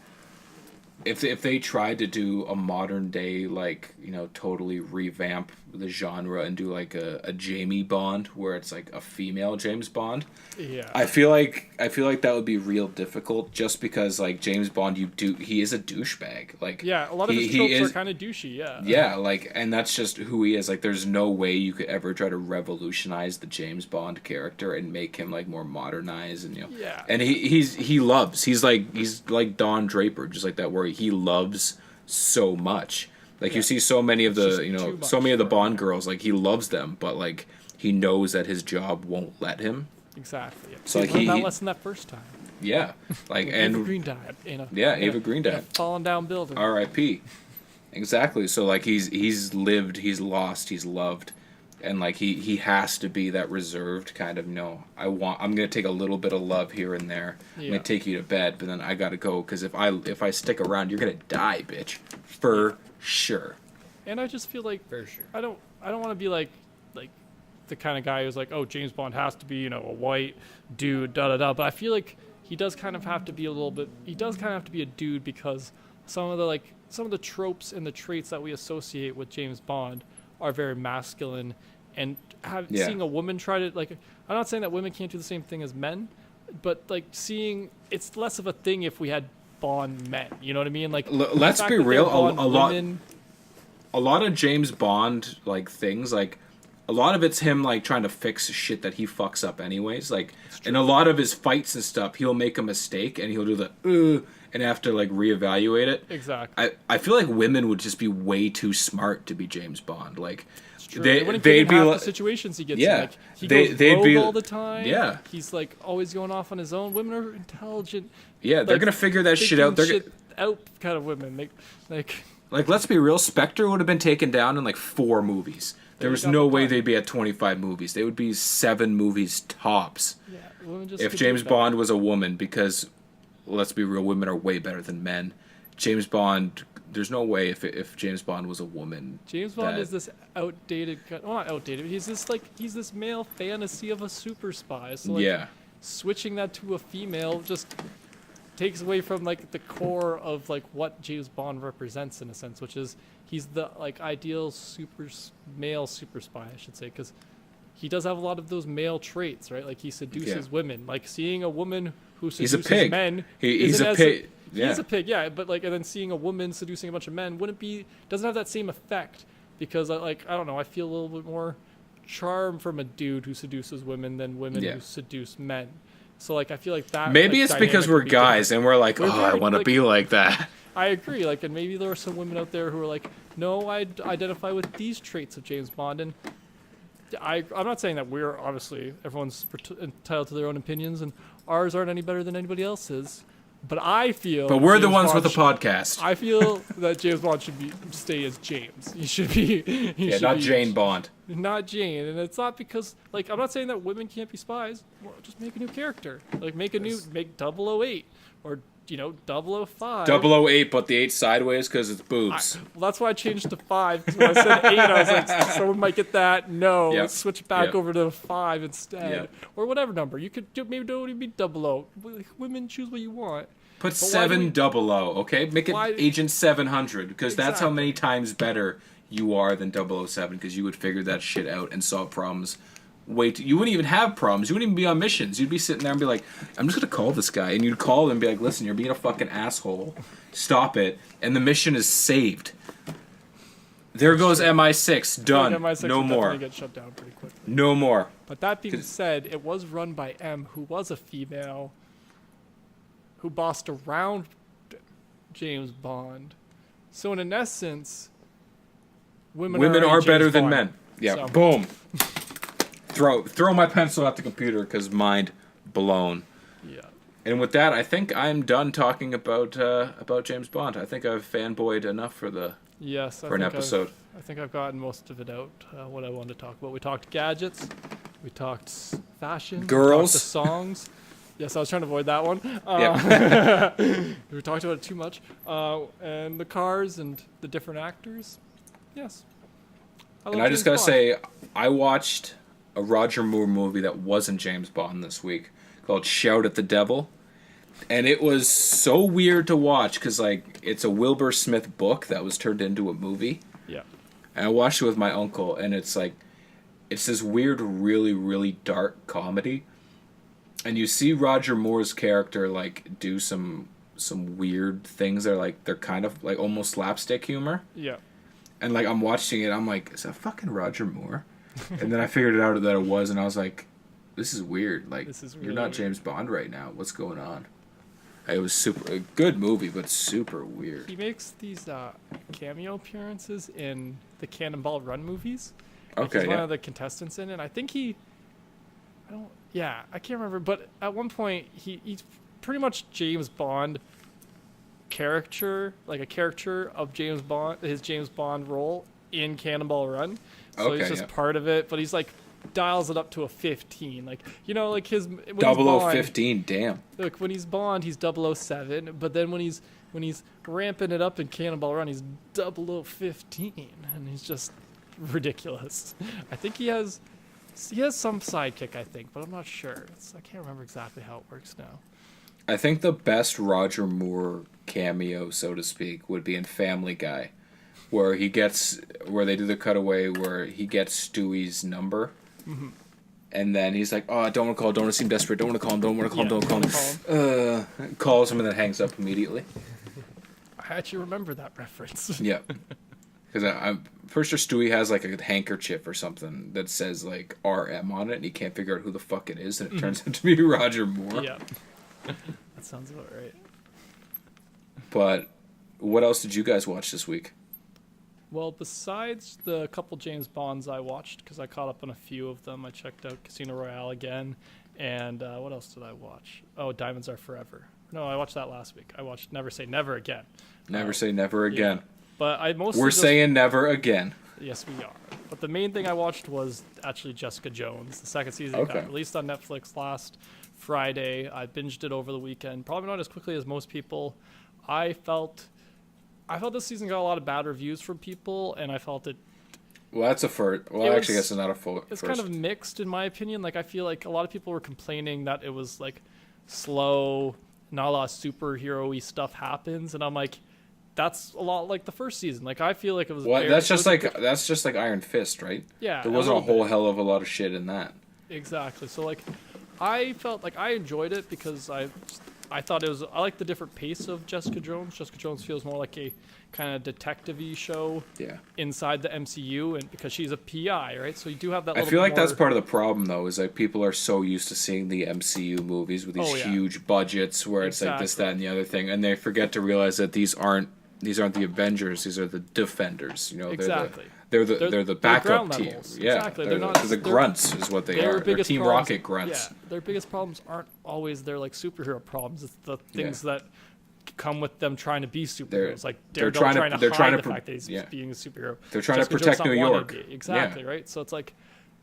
if they tried to do a modern day, like, you know, totally revamp the genre and do like a Jamie Bond where it's like a female James Bond, Yeah. I feel like that would be real difficult just because like James Bond, he is a douchebag. Like, Yeah, a lot of his tropes are kind of douchey, yeah. yeah, like, and that's just who he is. Like, there's no way you could ever try to revolutionize the James Bond character and make him like more modernized, and you know. Yeah. And he's like Don Draper, just like that, where he loves so much. Like you see so many of just the, you know, too so much many of the for him, Bond girls, like he loves them, but like he knows that his job won't let him. Exactly. Yeah. So, like, learned that he- lesson that first time. Yeah, like Ava and Green died in a Ava Green in a died. falling down building. R.I.P. Exactly. So like he's lived, he's lost, he's loved, and like he has to be that reserved kind of, no, I'm gonna take a little bit of love here and there. I'm Yeah. gonna take you to bed, but then I gotta go because if I stick around, you're gonna die, bitch, for sure. And I just feel like For sure. I don't want to be like the kind of guy who's like, oh, James Bond has to be, you know, a white dude, da da da. But I feel like he does kind of have to be a dude because some of the tropes and the traits that we associate with James Bond are very masculine, and seeing a woman try to, like, I'm not saying that women can't do the same thing as men, but like seeing it's less of a thing if we had Bond men, you know what I mean? Like, Let's the fact be that they're real, Bond a lot of James Bond like things, like a lot of it's him like trying to fix shit that he fucks up anyways. Like, in a lot of his fights and stuff, he'll make a mistake and he'll do the and have to like reevaluate it. Exactly. I feel like women would just be way too smart to be James Bond. Like, They wouldn't they'd get be in half like, the situations he gets yeah, in. Like, he they'd goes be- rogue all the time. yeah. He's like always going off on his own. Women are intelligent. yeah, they're like, gonna figure that shit out. thinking They're shit out kind of women. Like like, let's be real. Spectre would have been taken down in like 4 movies. There you was got no the way point. they'd be at 25 movies. They would be 7 movies tops. yeah, women just If could do James that. Bond was a woman, because let's be real, women are way better than men. James Bond, there's no way if James Bond was a woman. James Bond that- is this outdated. Well, not outdated. But he's this male fantasy of a super spy. So like, yeah, switching that to a female just takes away from like the core of like what James Bond represents in a sense, which is he's the like ideal male super spy, I should say, because he does have a lot of those male traits, right? Like he seduces Yeah. women. Like seeing a woman who He's a seduces pig. men. He's isn't a as- pig. Yeah. He's a pig, yeah. But like, and then seeing a woman seducing a bunch of men doesn't have that same effect, because I don't know, I feel a little bit more charm from a dude who seduces women than women Yeah. who seduce men. So like I feel like that. Maybe like, it's because dynamic we're would be guys different. and we're like, We're oh, I very, want to like- be like that. I agree. Like, and maybe there are some women out there who are like, no, I identify with these traits of James Bond, and I'm not saying that we're obviously everyone's entitled to their own opinions, and ours aren't any better than anybody else's. But I feel. But we're James the ones Bond with the podcast. I feel that James Bond should stay as James. He should be. Not Jane Bond. Not Jane, and it's not because I'm not saying that women can't be spies. Well, just make a new character. Make Double 008 or 005. 008, but the 8 sideways because it's boobs. Well, that's why I changed to 5. Because when I said 8, I was like, someone might get that. No, let's switch back over to 5 instead. Or whatever number. You could maybe don't even be 00. Women choose what you want. Put 700, okay? Make it Agent 700, because that's how many times better you are than 007, because you would figure that shit out and solve problems. You wouldn't even have problems. You wouldn't even be on missions. You'd be sitting there and be like, I'm just going to call this guy. And you'd call him and be like, listen, you're being a fucking asshole. Stop it. And the mission is saved. There goes MI6. Done. MI6 no more. Get shut down pretty quickly. No more. But that being said, it was run by M, who was a female, who bossed around James Bond. So in essence, women are better than men. Yeah. So. Boom. Throw my pencil at the computer because mind blown. Yeah. And with that, I think I'm done talking about James Bond. I think I've fanboyed enough for an episode. I think I've gotten most of it out. What I wanted to talk about. We talked gadgets. We talked fashion. Girls. We talked the songs. Yes, I was trying to avoid that one. We talked about it too much. And the cars and the different actors. Yes. I just gotta say, I watched a Roger Moore movie that wasn't James Bond this week called Shout at the Devil. And it was so weird to watch because, it's a Wilbur Smith book that was turned into a movie. Yeah. And I watched it with my uncle, and it's this weird, really, really dark comedy. And you see Roger Moore's character, do some weird things that are, they're kind of, almost slapstick humor. Yeah. And, I'm watching it, I'm like, is that fucking Roger Moore? And then I figured it out that it was, and I was like, this is weird. This is really you're not weird. James Bond right now. What's going on? It was a good movie, but super weird. He makes these cameo appearances in the Cannonball Run movies. Okay, he's one of the contestants in it. I think I can't remember, but at one point he's pretty much James Bond character, a caricature of James Bond, his James Bond role in Cannonball Run. So he's just part of it, but he's dials it up to a 15. His 0015, damn. When he's Bond, he's 007, but then when he's ramping it up in Cannonball Run, he's 0015, and he's just ridiculous. I think he has some sidekick, I think, but I'm not sure. I can't remember exactly how it works now. I think the best Roger Moore cameo, so to speak, would be in Family Guy, where they do the cutaway where he gets Stewie's number, and then he's like, "Oh, I don't want to call. Don't want to seem desperate. Don't want to call him. Don't want to call him. Don't call him." Calls him and then hangs up immediately. I actually remember that reference. Yeah, because I'm pretty sure Stewie has a handkerchief or something that says RM on it, and he can't figure out who the fuck it is, and it turns out to be Roger Moore. Yeah, that sounds about right. But what else did you guys watch this week? Well, besides the couple James Bonds I watched, because I caught up on a few of them, I checked out Casino Royale again, and what else did I watch? Oh, Diamonds Are Forever. No, I watched that last week. I watched Never Say Never Again. Never Say Never Again. Yeah. But We're saying never again. Yes, we are. But the main thing I watched was actually Jessica Jones. The second season got released on Netflix last Friday. I binged it over the weekend. Probably not as quickly as most people. I felt this season got a lot of bad reviews from people, and I felt it. Well, that's a first. Well, I guess it's not a full. It's kind of mixed in my opinion. I feel like a lot of people were complaining that it was slow, not a lot of superhero-y stuff happens, and I'm like, that's a lot like the first season. I feel like it was. Well, that's just like Iron Fist, right? Yeah. There wasn't a whole hell of a lot of shit in that. Exactly. So I felt I enjoyed it because I thought I like the different pace of Jessica Jones. Jessica Jones feels more like a kind of detective-y show inside the MCU, and because she's a PI, right? So you do have that. I feel like that's part of the problem, though, is people are so used to seeing the MCU movies with these huge budgets, where it's this, that, and the other thing, and they forget to realize that these aren't the Avengers. These are the Defenders. You know, exactly. They're the backup team. Levels. Yeah, exactly. They're the grunts is what they are. They're Team Rocket grunts. Yeah, their biggest problems aren't always their like superhero problems. It's the things that come with them trying to be superheroes. Like Daredevil trying to hide the fact that he's being a superhero. They're trying to protect New York. Exactly, right? So it's like,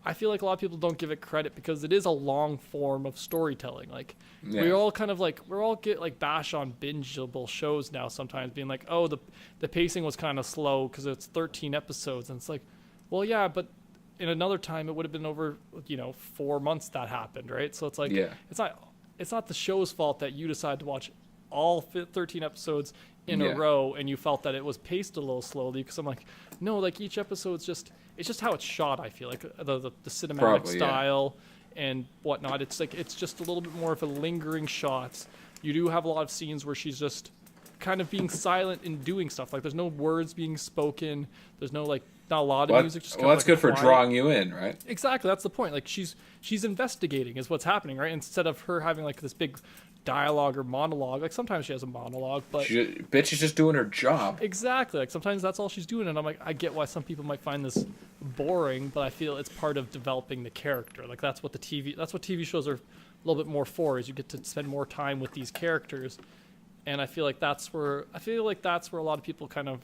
I feel like a lot of people don't give it credit because it is a long form of storytelling. Like we all get like bash on bingeable shows now sometimes, being like, oh, the pacing was kind of slow because it's 13 episodes, and it's like, well, yeah, but in another time it would have been over 4 months that happened, right? So it's like it's not the show's fault that you decided to watch all 13 episodes in a row and you felt that it was paced a little slowly, because I'm like, no, like each episode's just how it's shot. I feel like the cinematic style and whatnot, it's like it's just a little bit more of a lingering shots. You do have a lot of scenes where she's just kind of being silent and doing stuff, like there's no words being spoken, there's no like not a lot of music, just that's good for drawing you in, right? Exactly, that's the point. Like she's investigating is what's happening, right? Instead of her having like this big dialogue or monologue. Like sometimes she has a monologue, but bitch is just doing her job. Exactly. Like sometimes that's all she's doing, and I'm like, I get why some people might find this boring, but I feel it's part of developing the character. Like that's what TV shows are a little bit more for, is you get to spend more time with these characters. And I feel like that's where a lot of people kind of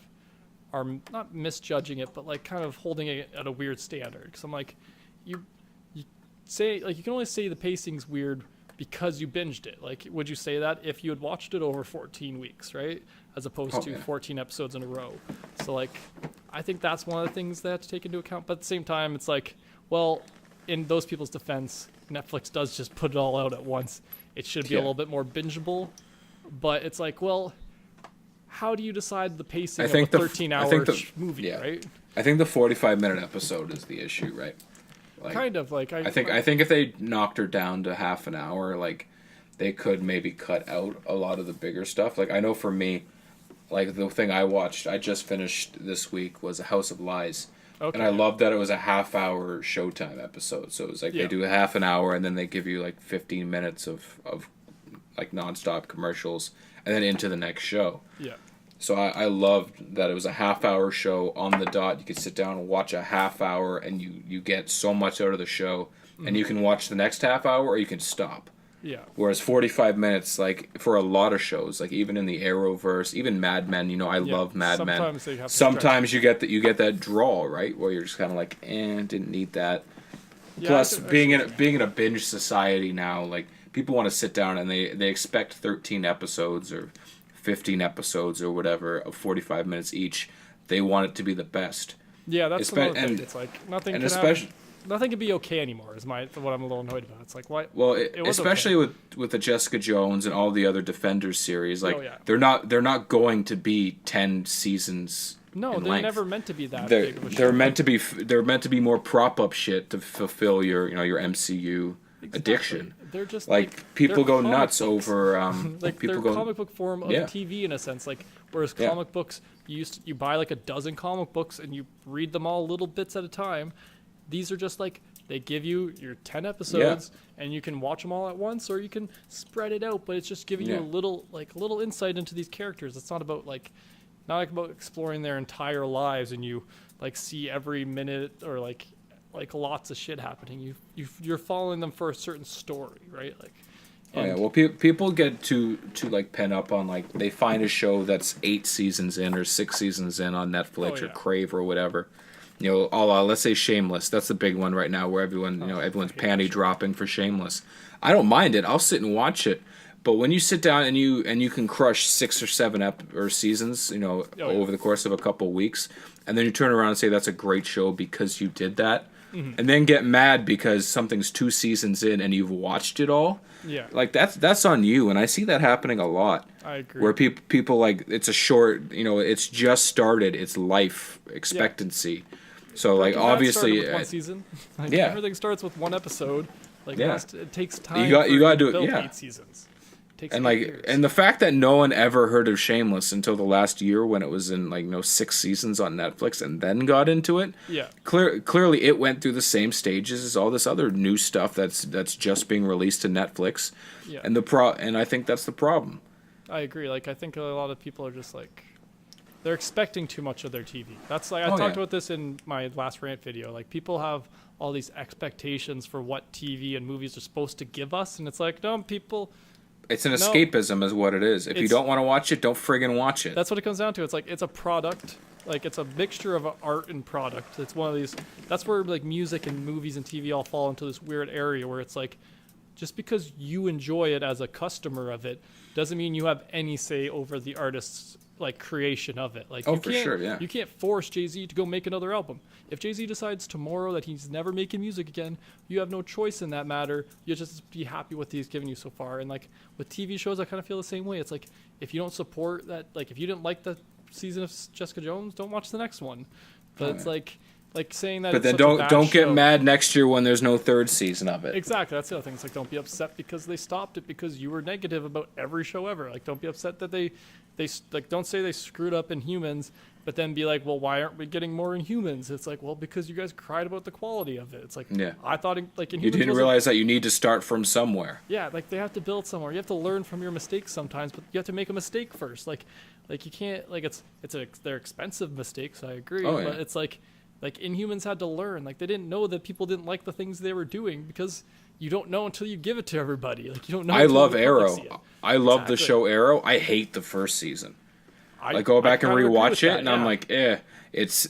are not misjudging it, but like kind of holding it at a weird standard. Because I'm like, you say, like, you can only say the pacing's weird because you binged it. Like, would you say that if you had watched it over 14 weeks, right? As opposed to 14 episodes in a row. So, like, I think that's one of the things they have to take into account. But at the same time, it's like, well, in those people's defense, Netflix does just put it all out at once. It should be a little bit more bingeable. But it's like, well, how do you decide the pacing of a 13-hour movie, right? I think the 45-minute episode is the issue, right? Like, kind of like I think if they knocked her down to half an hour, like they could maybe cut out a lot of the bigger stuff. Like I know for me, like the thing I watched, I just finished this week, was A House of Lies, and I loved that it was a half-hour Showtime episode. So it was like they do a half an hour and then they give you like 15 minutes of like nonstop commercials and then into the next show. Yeah. So I loved that it was a half-hour show on the dot. You could sit down and watch a half hour, and you get so much out of the show, and you can watch the next half hour, or you can stop. Yeah. Whereas 45 minutes, like for a lot of shows, like even in the Arrowverse, even Mad Men, I love Mad Men. Sometimes you get that drawl, right, where you're just kind of like, didn't need that. Yeah, plus, being in a binge society now, like people want to sit down and they expect 13 episodes or 15 episodes or whatever of 45 minutes each. They want it to be the best. Yeah, that's another thing. It's like nothing can be okay anymore. Is what I'm a little annoyed about. It's like why? Well, especially with the Jessica Jones and all the other Defenders series, like they're not going to be 10 seasons. No, they're never meant to be that. They're meant to be more prop up shit to fulfill your MCU addiction. They're just like people go nuts over like people they're comic book form of TV in a sense. Like whereas comic books, you buy like a dozen comic books and you read them all little bits at a time. These are just like they give you your 10 episodes and you can watch them all at once, or you can spread it out. But it's just giving you a little insight into these characters. It's not about exploring their entire lives and you like see every minute or like lots of shit happening. You're following them for a certain story, right? Like, well, people get to like pen up on like they find a show that's 8 seasons in or 6 seasons in on Netflix or Crave or whatever. Let's say Shameless. That's the big one right now where everyone's panty dropping for Shameless. I don't mind it. I'll sit and watch it. But when you sit down and you can crush 6 or 7 seasons, over the course of a couple of weeks, and then you turn around and say that's a great show because you did that. Mm-hmm. And then get mad because something's 2 seasons in and you've watched it all. Yeah, like that's on you, and I see that happening a lot. I agree. Where people like it's a short, it's just started its life expectancy. Yeah. So like obviously, with one season. Everything starts with one episode. Like it takes time. You got to do it. 8 seasons. And and the fact that no one ever heard of Shameless until the last year when it was in 6 seasons on Netflix and then got into it. Yeah. Clearly it went through the same stages as all this other new stuff that's just being released to Netflix. Yeah. And I think that's the problem. I agree. Like I think a lot of people are just like they're expecting too much of their TV. That's like I talked about this in my last rant video. Like people have all these expectations for what TV and movies are supposed to give us, and it's like, no, people. It's an escapism, is what it is. If you don't want to watch it, don't friggin' watch it. That's what it comes down to. It's like it's a product. Like it's a mixture of art and product. It's one of these. That's where like music and movies and TV all fall into this weird area where it's like, just because you enjoy it as a customer of it doesn't mean you have any say over the artist's like creation of it. Like you can't force Jay-Z to go make another album. If Jay-Z decides tomorrow that he's never making music again, you have no choice in that matter. You just be happy with what he's given you so far. And like with TV shows, I kind of feel the same way. It's like if you don't support that, like if you didn't like the season of Jessica Jones, don't watch the next one. But it's like saying that. But then don't get mad next year when there's no third season of it. Exactly, that's the other thing. It's like don't be upset because they stopped it because you were negative about every show ever. Like don't be upset that they like don't say they screwed up Inhumans, but then be like, well, why aren't we getting more Inhumans? It's like, well, because you guys cried about the quality of it. It's like, I thought Inhumans. You didn't realize that you need to start from somewhere. Yeah, like they have to build somewhere. You have to learn from your mistakes sometimes, but you have to make a mistake first. Like you can't like they're expensive mistakes. I agree, but it's like Inhumans had to learn. Like they didn't know that people didn't like the things they were doing because you don't know until you give it to everybody. Like you don't know. I love Arrow. I love the show Arrow. I hate the first season. I go back and rewatch it, and I'm like, it's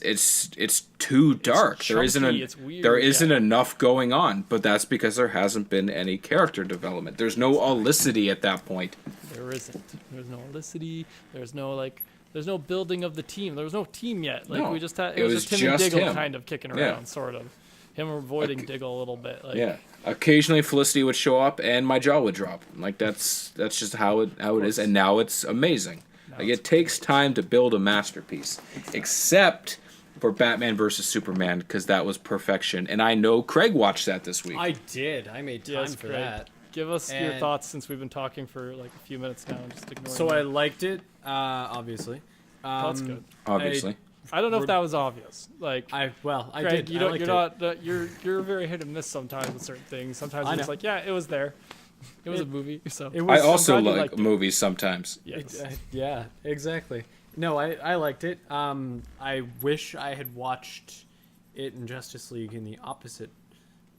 too dark. It's chunky, there isn't enough going on, but that's because there hasn't been any character development. There's no Olicity at that point. There isn't. There's no Olicity. There's no building of the team. There was no team yet. Like we just had. It was just him and Diggle kind of kicking around, sort of. Him avoiding Diggle a little bit. Like, occasionally Felicity would show up, and my jaw would drop. Like that's just how it is, and now it's amazing. Like it takes time to build a masterpiece, except for Batman versus Superman, because that was perfection. And I know Craig watched that this week. I did. I made time for that. Give us your thoughts since we've been talking for like a few minutes now. Just ignore. So I liked it, obviously. That's good. Obviously. I don't know if that was obvious. Like I Craig, did. You're very hit and miss sometimes with certain things. Sometimes it's like it was there. It was a movie, so I also like movies sometimes. Yeah, exactly. No, I liked it. I wish I had watched it in Justice League in the opposite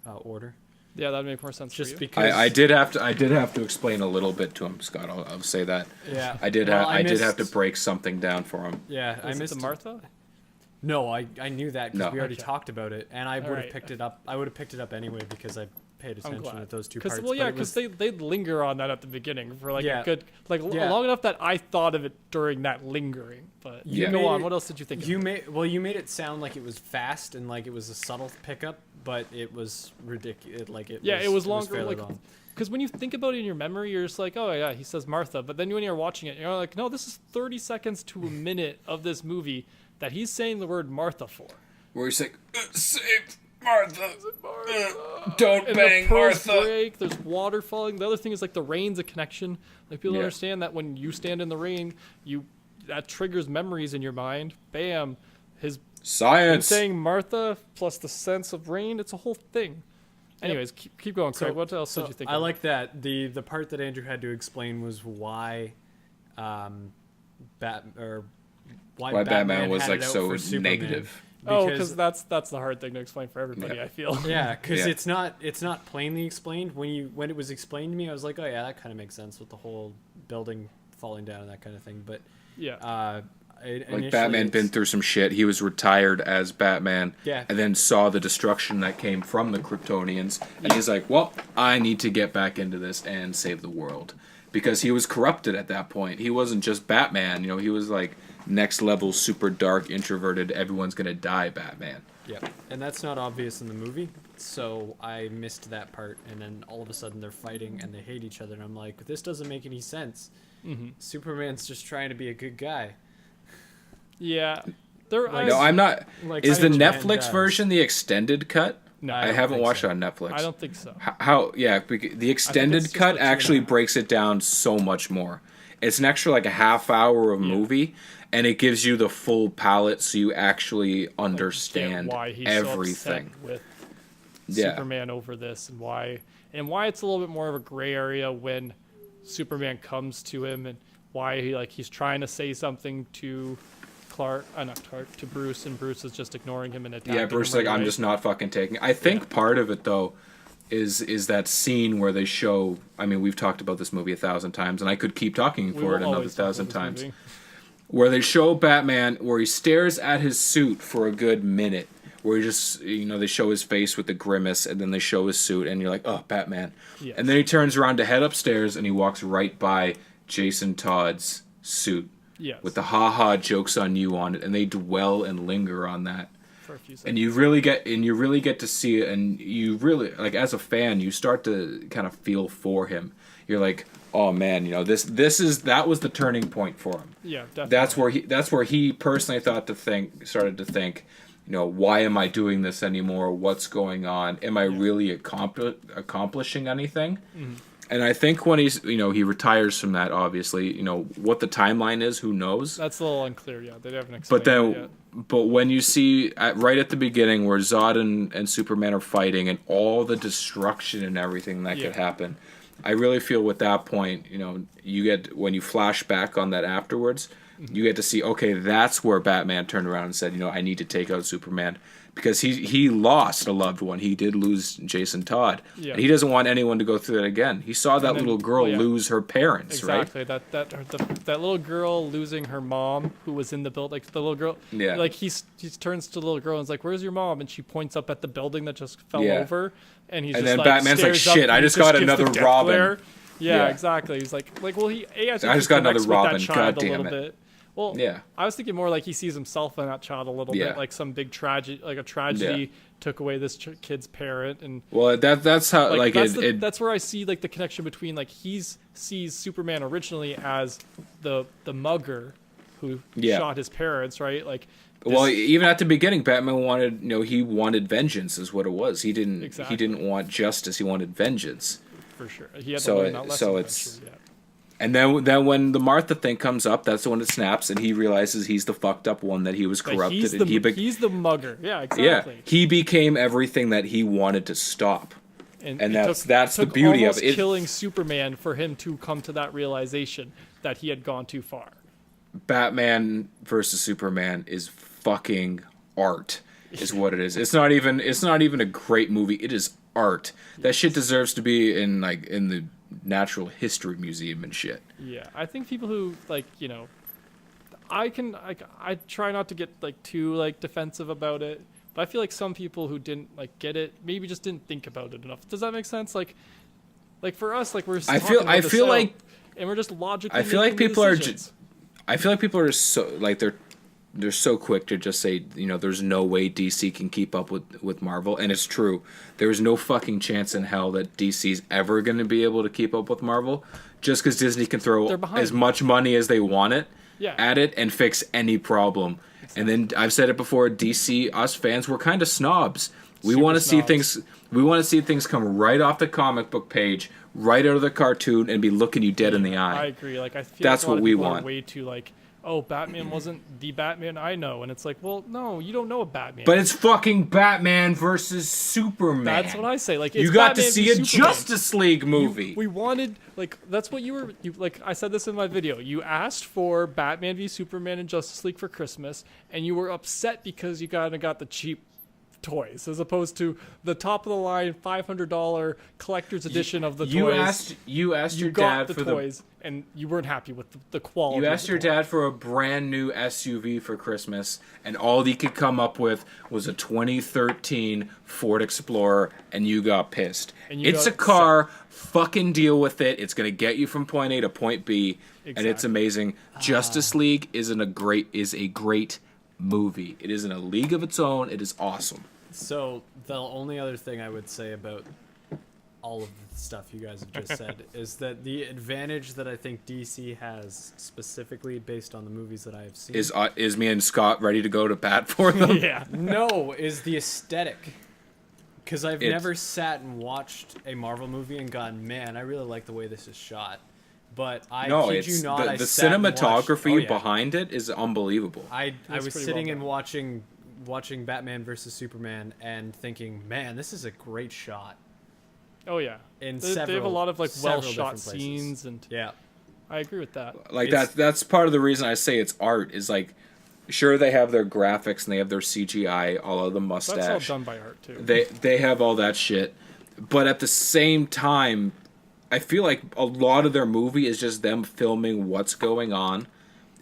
order. Yeah, that'd make more sense. Just for you. because I did have to explain a little bit to him, Scott. I'll say that. Yeah, I did have to break something down for him. Yeah, I missed the Martha. No, I knew that because we already Okay. talked about it, and I would have picked it up. I would have picked it up anyway because I paid attention to those two parts. Well, yeah, because they linger on that at the beginning for like Yeah. a good long enough that I thought of it during that lingering. But Yeah. go on. What else did you think? You made it sound like it was fast and like it was a subtle pickup, but it was ridiculous. Like it was longer. fairly Like long. because when you think about it in your memory, you're just like, oh yeah, he says Martha. But then when you're watching it, you're like, no, this is 30 seconds to a minute of this movie that he's saying the word Martha for. Where he's like, save Martha. Don't And bang the pearls Martha. break, there's water falling. The other thing is like the rain's a connection. Like people understand that when you stand in the rain, that triggers memories in your mind. Bam, him Science. saying Martha plus the sense of rain. It's a whole thing. Anyways, keep going, Craig. What else did you think? I like that. The part that Andrew had to explain was why, why Batman was had like it out so for Superman. negative. because that's the hard thing to explain for everybody. I feel. Yeah, because it's not plainly explained. When it was explained to me, I was like, oh yeah, that kind of makes sense with the whole building falling down and that kind of thing. But like Batman been through some shit. He was retired as Batman, and then saw the destruction that came from the Kryptonians, and he's like, well, I need to get back into this and save the world, because he was corrupted at that point. He wasn't just Batman, he was like next level, super dark, introverted, everyone's gonna die Batman. Yeah, and that's not obvious in the movie, so I missed that part, and then all of a sudden they're fighting and they hate each other, and I'm like, this doesn't make any sense. Mm-hmm. Superman's just trying to be a good guy. Yeah. No, I'm not. Is the Netflix version the extended cut? No, I haven't watched it on Netflix. I don't think so. How? Yeah, the extended cut actually breaks it down so much more. It's an extra like a half hour of movie, and it gives you the full palette, so you actually understand why he's everything. So upset with Superman over this, and why it's a little bit more of a gray area when Superman comes to him, and why he's trying to say something to to Bruce, and Bruce is just ignoring him and attacking him. Bruce is like, I'm just not fucking taking it. I think part of it, though, is that scene where they show, I mean, we've talked about this movie 1,000 times, and I could keep talking for it another 1,000 times, where they show Batman, where he stares at his suit for a good minute, where he just, they show his face with the grimace, and then they show his suit, and you're like, oh, Batman. Yes. And then he turns around to head upstairs, and he walks right by Jason Todd's suit. Yes. With the ha-ha jokes on you on it, and they dwell and linger on that. For a few seconds. And you really get to see it, and you really, like, as a fan, you start to kind of feel for him. You're like, oh man, that was the turning point for him. Yeah, definitely. That's where he personally started to think, why am I doing this anymore? What's going on? Am I really accomplishing anything? Mm-hmm. And I think when he's, he retires from that, obviously, what the timeline is, who knows? That's a little unclear, yeah. They haven't explained it yet. But when you see, right at the beginning, where Zod and Superman are fighting and all the destruction and everything that could happen, I really feel with that point, you get, when you flash back on that afterwards, you get to see, okay, that's where Batman turned around and said, I need to take out Superman. Because he lost a loved one. He did lose Jason Todd. Yeah. And he doesn't want anyone to go through that again. He saw that little girl lose her parents, exactly. right? That little girl losing her mom, who was in the building. Like, the little girl, like, he turns to the little girl and is like, where's your mom? And she points up at the building that just fell over. And he's then Batman's like, shit, I just got another Robin. Yeah, exactly. He's like, well, I just got another Robin. God damn it. Bit. Well, I was thinking more like he sees himself in that child a little bit, like some big tragedy took away this kid's parent, and that's how that's where I see like the connection between like he sees Superman originally as the mugger who shot his parents, right? Like, well, even at the beginning, Batman wanted he wanted vengeance, is what it was. He didn't want justice. He wanted vengeance. For sure, he had to learn that lesson. And then when the Martha thing comes up, that's the one that snaps, and he realizes he's the fucked up one, that he was corrupted. He's the mugger. Yeah, exactly. Yeah, he became everything that he wanted to stop. And that's the beauty of it. Killing Superman for him to come to that realization that he had gone too far. Batman versus Superman is fucking art, is what it is. It's not even a great movie. It is art. That shit deserves to be in the Natural History Museum and shit. Yeah, I think people who I try not to get too defensive about it, but I feel like some people who didn't get it maybe just didn't think about it enough. Does that make sense? Like for us, we're I feel like and we're just logically I feel like people decisions. I feel like people are so they're so quick to just say, there's no way DC can keep up with Marvel. And it's true. There's no fucking chance in hell that DC's ever going to be able to keep up with Marvel, just because Disney can throw as much money as they want at it and fix any problem. Exactly. And then I've said it before, DC, us fans, we're kind of snobs. We want to see things come right off the comic book page, right out of the cartoon, and be looking you dead in the eye. I agree. I feel that's what we want. Way too oh, Batman wasn't the Batman I know. And it's like, well, no, you don't know a Batman. But it's fucking Batman versus Superman. That's what I say. It's you got Batman to see a Justice League movie. We wanted, that's what I said this in my video. You asked for Batman v Superman and Justice League for Christmas, and you were upset because you got the cheap toys, as opposed to the top of the line $500 collector's edition of the toys. You asked your dad for toys, and you weren't happy with the quality. You asked your dad for a brand new SUV for Christmas, and all he could come up with was a 2013 Ford Explorer, and you got pissed. It's a car. Fucking deal with it. It's gonna get you from point A to point B, and it's amazing. Justice League is a great movie. It is in a league of its own. It is awesome. So the only other thing I would say about all of the stuff you guys have just said is that the advantage that I think DC has, specifically based on the movies that I have seen, is me and Scott ready to go to bat for them? Yeah. No, is the aesthetic. Because I've never sat and watched a Marvel movie and gone, man, I really like the way this is shot. But kid you not, the cinematography behind it is unbelievable. I was sitting and watching Batman versus Superman and thinking, man, this is a great shot. Oh yeah, they have a lot of well shot scenes, and yeah, I agree with that. That's part of the reason I say it's art, is Sure, they have their graphics and they have their CGI, all of the mustache. That's all done by art too. They have all that shit, but at the same time, I feel like a lot of their movie is just them filming what's going on,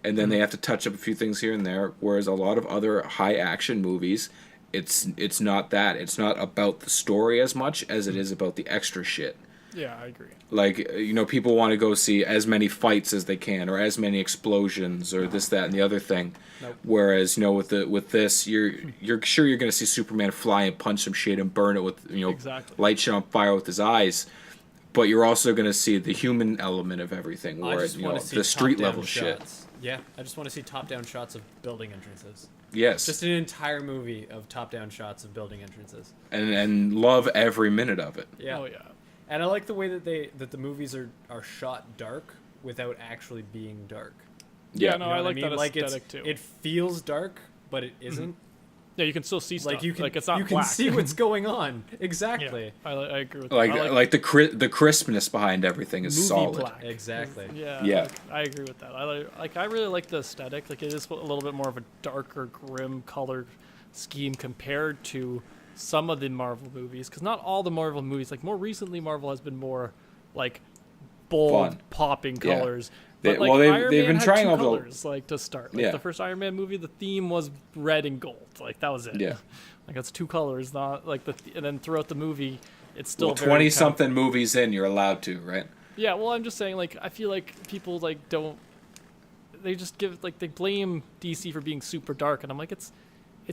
and then they have to touch up a few things here and there. Whereas a lot of other high action movies, it's not that. It's not about the story as much as it is about the extra shit. Yeah, I agree. Like, you know, people want to go see as many fights as they can, or as many explosions, or this, that, and the other thing. Nope. Whereas, you know, with this, you're sure you're going to see Superman fly and punch some shit and burn it with, you know, Exactly. light shit on fire with his eyes. But you're also going to see the human element of everything, where you know, the street level shit. Yeah, I just want to see top-down shots of building entrances. Yes. Just an entire movie of top-down shots of building entrances. And love every minute of it. Yeah. Oh yeah. And I like the way that the movies are shot dark without actually being dark. Yeah, Yeah. no, You know I what like that Like aesthetic too. it feels dark, but it isn't. Yeah, you can still see stuff. Like you can, it's not you can black. see what's going on. Yeah, Exactly. I agree with that. Like, I like the crispness behind everything is movie solid. black. Exactly. Yeah, Yeah. I agree with that. I really like the aesthetic. Like it is a little bit more of a darker, grim color scheme compared to some of the Marvel movies. Because not all the Marvel movies. Like more recently, Marvel has been more like bold, Fun. popping Yeah. colors. They- But like well, they've- Iron they've Man been had trying two all the- colors, like to start. Like Yeah. the first Iron Man movie, the theme was red and gold. Like that was it. Yeah. Like that's two colors, not like and then throughout the movie, it's still Well, very kind of- 20-something movies in, you're allowed to, right? Yeah, well, I'm just saying, like, I feel like people like don't. They just they blame DC for being super dark, and I'm like, it's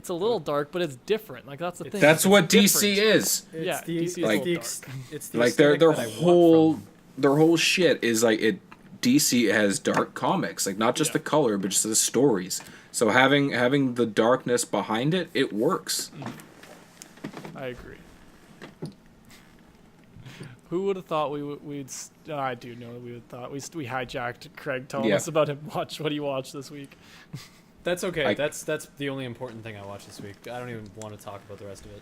a little dark, but it's different. Like that's the thing. That's It's what DC different. is. It's Yeah, the, DC it's is like- the, dark. it's the Like their aesthetic that I want whole from- their whole shit is like it. DC has dark comics, like not just Yeah. the color, but just the stories. So having the darkness behind it, it works. I agree. Who would have thought we'd? I do know we would thought we hijacked Craig telling Yeah. us about him what he watched this week. That's okay. I- That's the only important thing I watched this week. I don't even want to talk about the rest of it.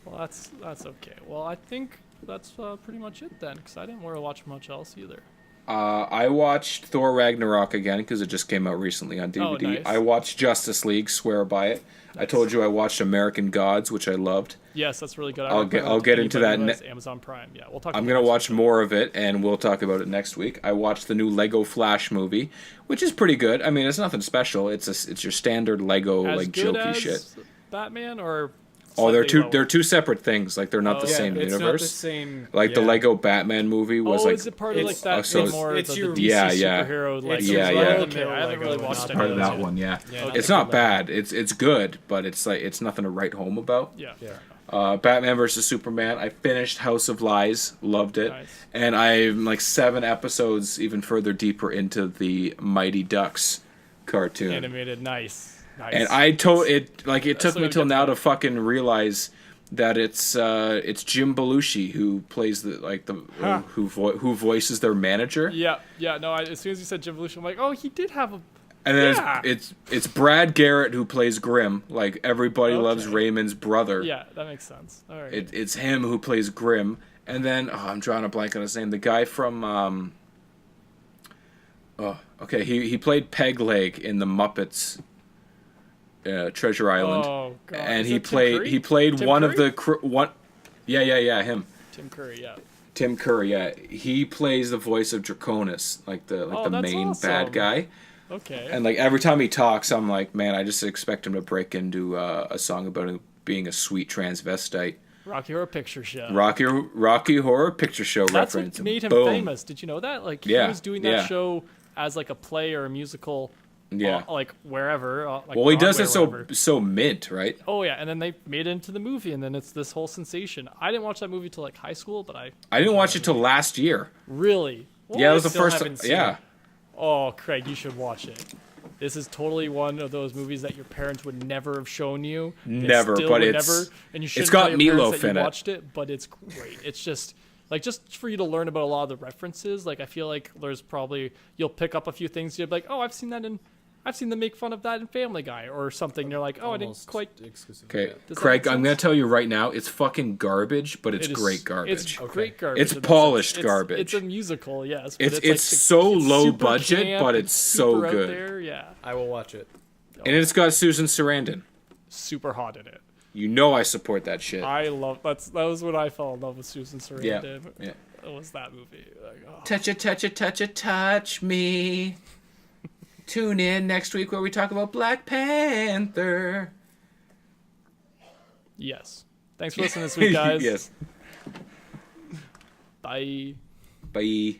Well, that's okay. Well, I think that's pretty much it then, because I didn't want to watch much else either. I watched Thor Ragnarok again because it just came out recently on DVD. Oh, nice. I watched Justice League, swear by it. I told you I watched American Gods, which I loved. Yes, that's really good. I'll get into that Amazon Prime. Yeah, we'll talk. I'm about gonna next watch week. more of it, and we'll talk about it next week. I watched the new Lego Flash movie, which is pretty good. I mean, it's nothing special. It's your standard Lego As like good jokey as shit. Batman or Oh, they're slightly they're lower? two separate things. Like they're not Oh, the yeah, same it's universe. not the same. Like the yeah. Lego Batman movie was Oh, like is it part of like it's- that? so it's more it's the your- DC Yeah, yeah. superhero like It's Yeah, your yeah. Okay, I haven't really Lego, watched not any part of of those that yet. one. Yeah, Yeah, not it's the not Lego. bad. It's good, but it's nothing to write home about. Yeah. Yeah. Batman versus Superman. I finished House of Lies, loved it, Nice. and I'm like 7 episodes even further deeper into the Mighty Ducks cartoon. Animated, nice. And I told it like it took So me it till gets now better. to fucking realize that it's Jim Belushi who plays Huh. who voices their manager. Yeah. No. As soon as you said Jim Belushi, I'm like, oh, he did have a. And then Yeah. it's Brad Garrett who plays Grimm. Like everybody loves Okay. Raymond's brother. Yeah, that makes sense. All right. It's him who plays Grimm. And then I'm drawing a blank on his name. The guy from okay, he played Peg Leg in the Muppets Treasure Island. Oh god. And Is he it Tim played Curry? he played Tim one Curry? of the one. Yeah, him. Tim Curry. Yeah. Tim Curry, yeah. He plays the voice of Draconis, like the Oh, that's main awesome. bad guy. Okay. And like every time he talks, I'm like, man, I just expect him to break into a song about him being a sweet transvestite. Rocky Horror Picture Show. Rocky Horror Picture Show That's reference. what made him Boom. famous. Did you know that? Like he Yeah, was doing that yeah. show as like a play or a musical. Yeah. Like wherever. Like Well, he does Broadway it or wherever. so mint, right? Oh yeah, and then they made it into the movie, and then it's this whole sensation. I didn't watch that movie till like high school, but I I didn't watch it till last year. really. Yeah, it was the Still first. haven't seen Yeah. it. Oh, Craig, you should watch it. This is totally one of those movies that your parents would never have shown you. They Never, still but would it's- never, and you shouldn't got tell your parents Meatloaf that in you it. watched it, but it's great. It's just for you to learn about a lot of the references. Like I feel like there's probably you'll pick up a few things. You'll be like, oh, I've seen them make fun of that in Family Guy or something. And you're like, oh, I didn't Almost quite. exclusive. Okay, Yeah. Does that Craig, make I'm gonna sense? tell you right now, it's fucking garbage, but it's It is- great garbage. It's great garbage. It's in that polished sense. garbage. It's a musical, yes. but It's like so low super budget, camp but and it's so super out good. there, yeah. I will watch it. And it's got Susan Sarandon. Super hot in it. You know I support that shit. I love that was when I fell in love with Susan Sarandon. Yeah. It was that movie. Like, oh. Touch me. Tune in next week where we talk about Black Panther. Yes. Thanks for listening this week, guys. Yes. Bye. Bye.